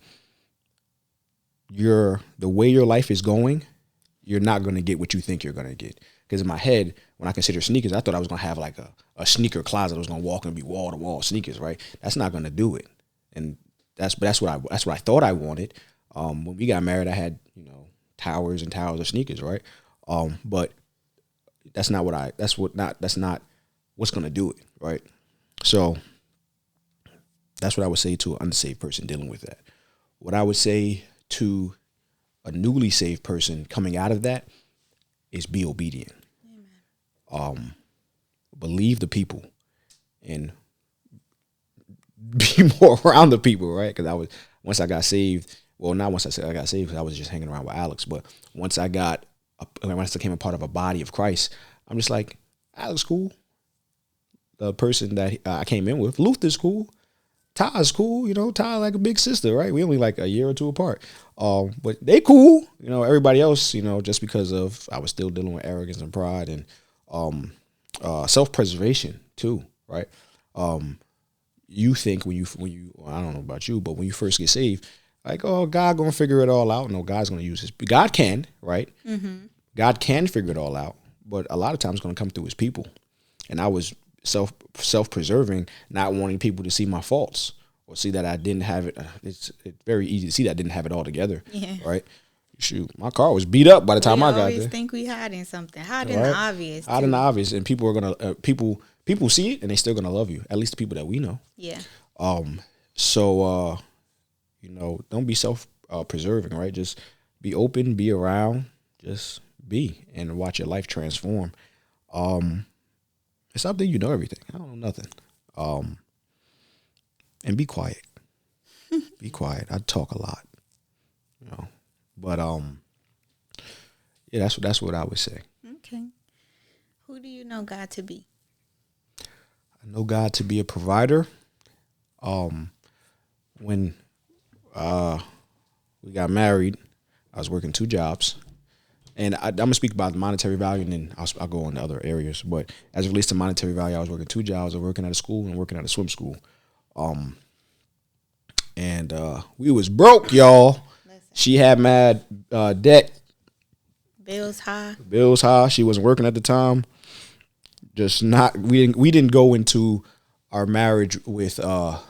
the way your life is going, you're not going to get what you think you're going to get. Because in my head, when I consider sneakers, I thought I was going to have like a sneaker closet. I was going to walk and be wall to wall sneakers, right? That's not going to do it. And that's what I thought I wanted. When we got married, I had, towers and towers of sneakers, right? But that's not what's going to do it, right? So That's what I would say to an unsaved person dealing with that. What I would say to a newly saved person coming out of that is be obedient. Believe the people and be more around the people, right? Because once I got saved, well, not once I got saved, because I was just hanging around with Alex, but once I became a part of a body of Christ, I'm just like, Alex cool. The person that I came in with, Luther's cool. Ty's cool, Ty like a big sister, right? We only like a year or two apart. But they cool, everybody else, just because of I was still dealing with arrogance and pride and self-preservation too, right? You think when you I don't know about you, but when you first get saved, like, oh, God gonna figure it all out. No, God's gonna use God can, right? Mm-hmm. God can figure it all out, but a lot of times it's gonna come through his people. And I was self-preserving, not wanting people to see my faults or see that I didn't have it. It's very easy to see that I didn't have it all together, right? Shoot, my car was beat up by the time I got there. We always think we hiding something, hiding the obvious. Hiding the obvious, and people are gonna people see it, and they still gonna love you. At least the people that we know. Yeah. So don't be self-preserving, right? Just be open, be around, just be, and watch your life transform. Stop thinking you know everything. I don't know nothing. And be quiet. Be quiet. I talk a lot, But yeah, that's what I would say. Okay. Who do you know God to be? I know God to be a provider. When we got married, I was working 2 jobs. And I'm going to speak about the monetary value, and then I'll go on to other areas. But as it relates to monetary value, I was working 2 jobs. I was working at a school and working at a swim school. And we was broke, y'all. Listen. She had mad debt. Bills high. She wasn't working at the time. We didn't go into our marriage with the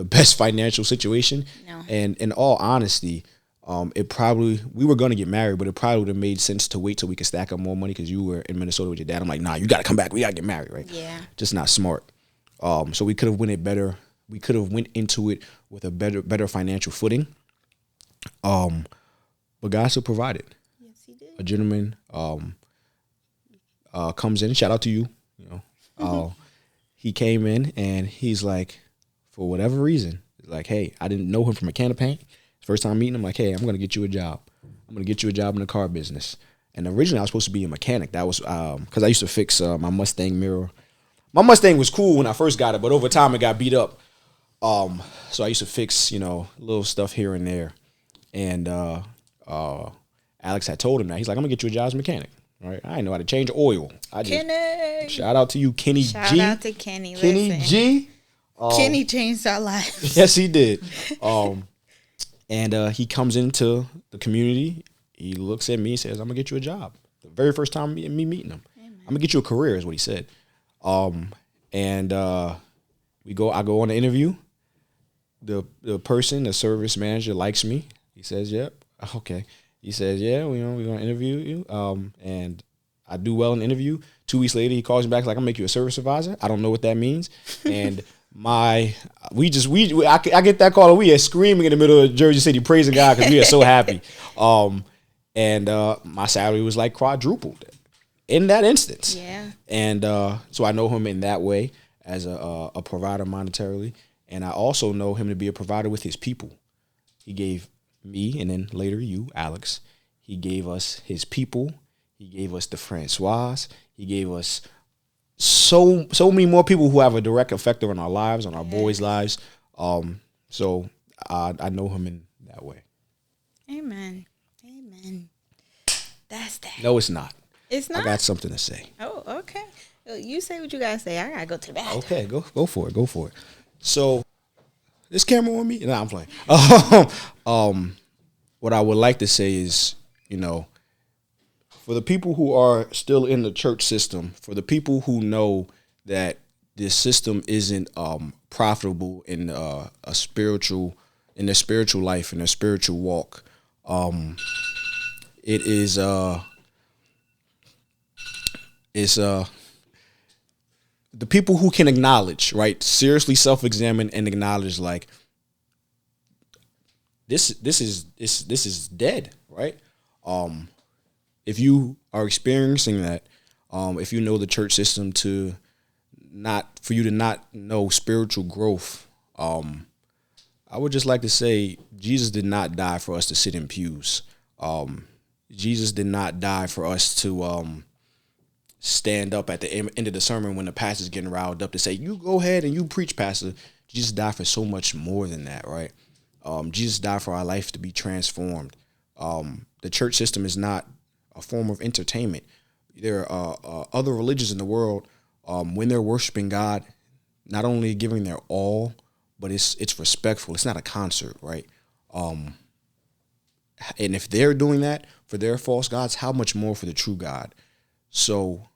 best financial situation. No. And in all honesty, we were going to get married, but it probably would have made sense to wait till we could stack up more money because you were in Minnesota with your dad. I'm like, nah, you got to come back. We got to get married, right? Yeah. Just not smart. So we could have went it better. We could have went into it with a better financial footing. But God still provided. Yes, he did. A gentleman comes in. Shout out to you. He came in and he's like, for whatever reason, like, hey, I didn't know him from a can of paint. First time meeting him, like, hey, I'm going to get you a job. I'm going to get you a job in the car business. And originally I was supposed to be a mechanic. That was because I used to fix my Mustang mirror. My Mustang was cool when I first got it, but over time it got beat up. So I used to fix, little stuff here and there. And Alex had told him that. He's like, I'm going to get you a job as a mechanic. All right. I didn't know how to change oil. Kenny. Shout out to you, Kenny G. Shout out to Kenny. Kenny G. Kenny changed our lives. Yes, he did. And he comes into the community. He looks at me and says, I'm going to get you a job. The very first time me meeting him. Amen. I'm going to get you a career is what he said. I go on the interview. The service manager likes me. He says, yep. Okay. He says, yeah, we're going to interview you. And I do well in the interview. 2 weeks later, he calls me back like, I'm make you a service advisor. I don't know what that means. And I get that call and we are screaming in the middle of Jersey City praising God because we are so happy. And my salary was like quadrupled in that instance. Yeah. And so I know him in that way as a provider monetarily. And I also know him to be a provider with his people. He gave me, and then later you, Alex, he gave us his people. He gave us the Francois. He gave us so many more people who have a direct effect on our lives, on our boys' lives. So I know him in that way. Amen. That's that. No, it's not. It's not? I got something to say. Oh, okay. You say what you got to say. I got to go to the bathroom. Okay, go for it. So, this camera on me? No, I'm playing. What I would like to say is, for the people who are still in the church system, for the people who know that this system isn't profitable in their spiritual life, in their spiritual walk, it is the people who can acknowledge, right, seriously self-examine and acknowledge, like, this is dead, right? If you are experiencing that, if you know the church system for you to not know spiritual growth, I would just like to say Jesus did not die for us to sit in pews. Jesus did not die for us to stand up at the end of the sermon when the pastor's getting riled up to say, you go ahead and you preach, pastor. Jesus died for so much more than that, right? Jesus died for our life to be transformed. The church system is not a form of entertainment. There are other religions in the world, when they're worshiping God, not only giving their all, but it's respectful. It's not a concert, right? And if they're doing that for their false gods, how much more for the true God? So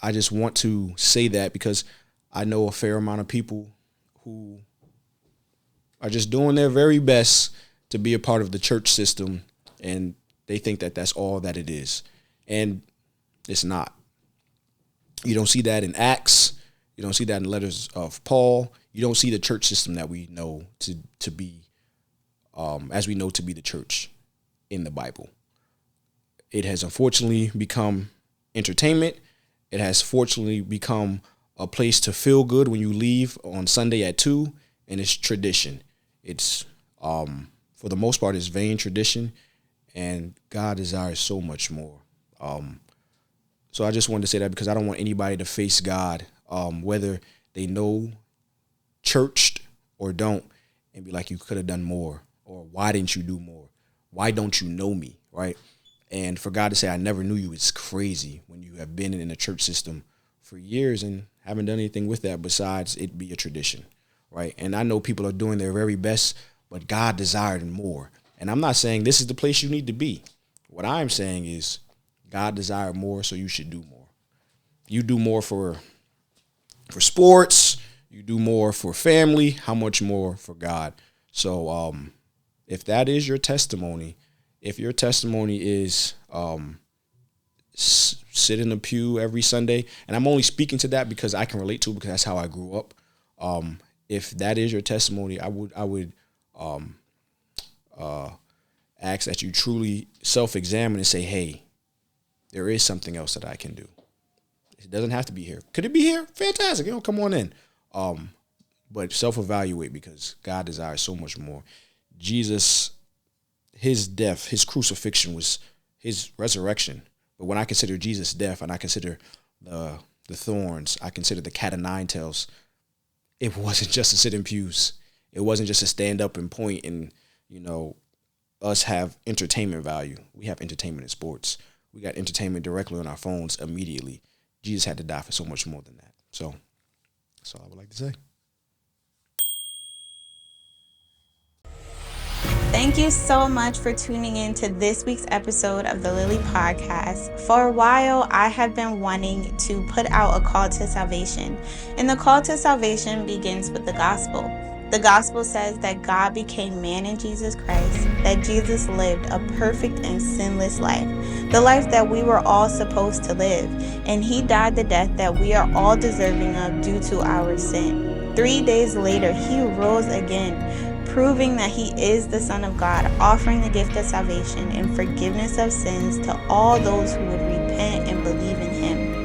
I just want to say that because I know a fair amount of people who are just doing their very best to be a part of the church system, and they think that that's all that it is. And it's not. You don't see that in Acts. You don't see that in letters of Paul. You don't see the church system that we know to be, as we know to be the church in the Bible. It has unfortunately become entertainment. It has fortunately become a place to feel good when you leave on Sunday at 2, and it's tradition. It's, for the most part, it's vain tradition, and God desires so much more. So I just wanted to say that because I don't want anybody to face God, whether they know churched or don't, and be like, you could have done more, or why didn't you do more? Why don't you know me, right? And for God to say, I never knew you, is crazy when you have been in a church system for years and haven't done anything with that besides it be a tradition, right? And I know people are doing their very best, but God desired more. And I'm not saying this is the place you need to be. What I'm saying is God desired more, so you should do more. You do more for sports. You do more for family. How much more for God? So if that is your testimony, if your testimony is sit in the pew every Sunday, and I'm only speaking to that because I can relate to it because that's how I grew up. If that is your testimony, I would ask that you truly self-examine and say, hey, there is something else that I can do. It doesn't have to be here. Could it be here? Fantastic. Come on in. But self-evaluate, because God desires so much more. Jesus, his death, his crucifixion was his resurrection. But when I consider Jesus' death and I consider the thorns, I consider the cat o' nine tails, it wasn't just to sit in pews. It wasn't just to stand up and point and, us have entertainment value. We have entertainment in sports. We got entertainment directly on our phones immediately. Jesus had to die for so much more than that. So that's all I would like to say. Thank you so much for tuning in to this week's episode of the Lily Podcast. For a while, I have been wanting to put out a call to salvation. And the call to salvation begins with the gospel. The gospel says that God became man in Jesus Christ, that Jesus lived a perfect and sinless life, the life that we were all supposed to live, and he died the death that we are all deserving of due to our sin. 3 days later, he rose again, proving that he is the Son of God, offering the gift of salvation and forgiveness of sins to all those who would repent and believe in him.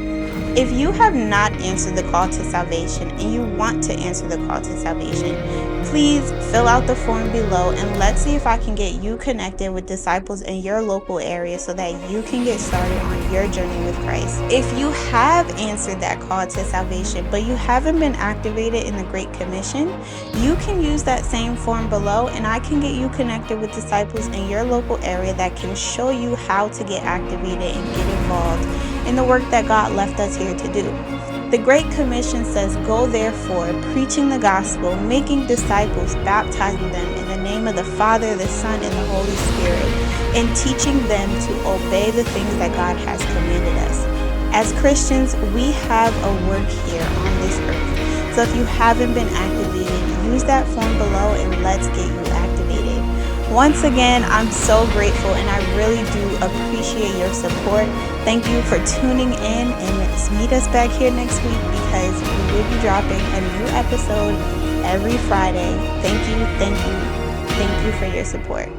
If you have not answered the call to salvation and you want to answer the call to salvation, please fill out the form below and let's see if I can get you connected with disciples in your local area so that you can get started on your journey with Christ. If you have answered that call to salvation but you haven't been activated in the Great Commission, you can use that same form below and I can get you connected with disciples in your local area that can show you how to get activated and get involved in the work that God left us here to do. The Great Commission says, go therefore, preaching the gospel, making disciples, baptizing them in the name of the Father, the Son, and the Holy Spirit, and teaching them to obey the things that God has commanded us. As Christians, we have a work here on this earth. So if you haven't been activated, use that form below and let's get you activated. Once again, I'm so grateful and I really do appreciate your support. Thank you for tuning in, and meet us back here next week because we will be dropping a new episode every Friday. Thank you, thank you, thank you for your support.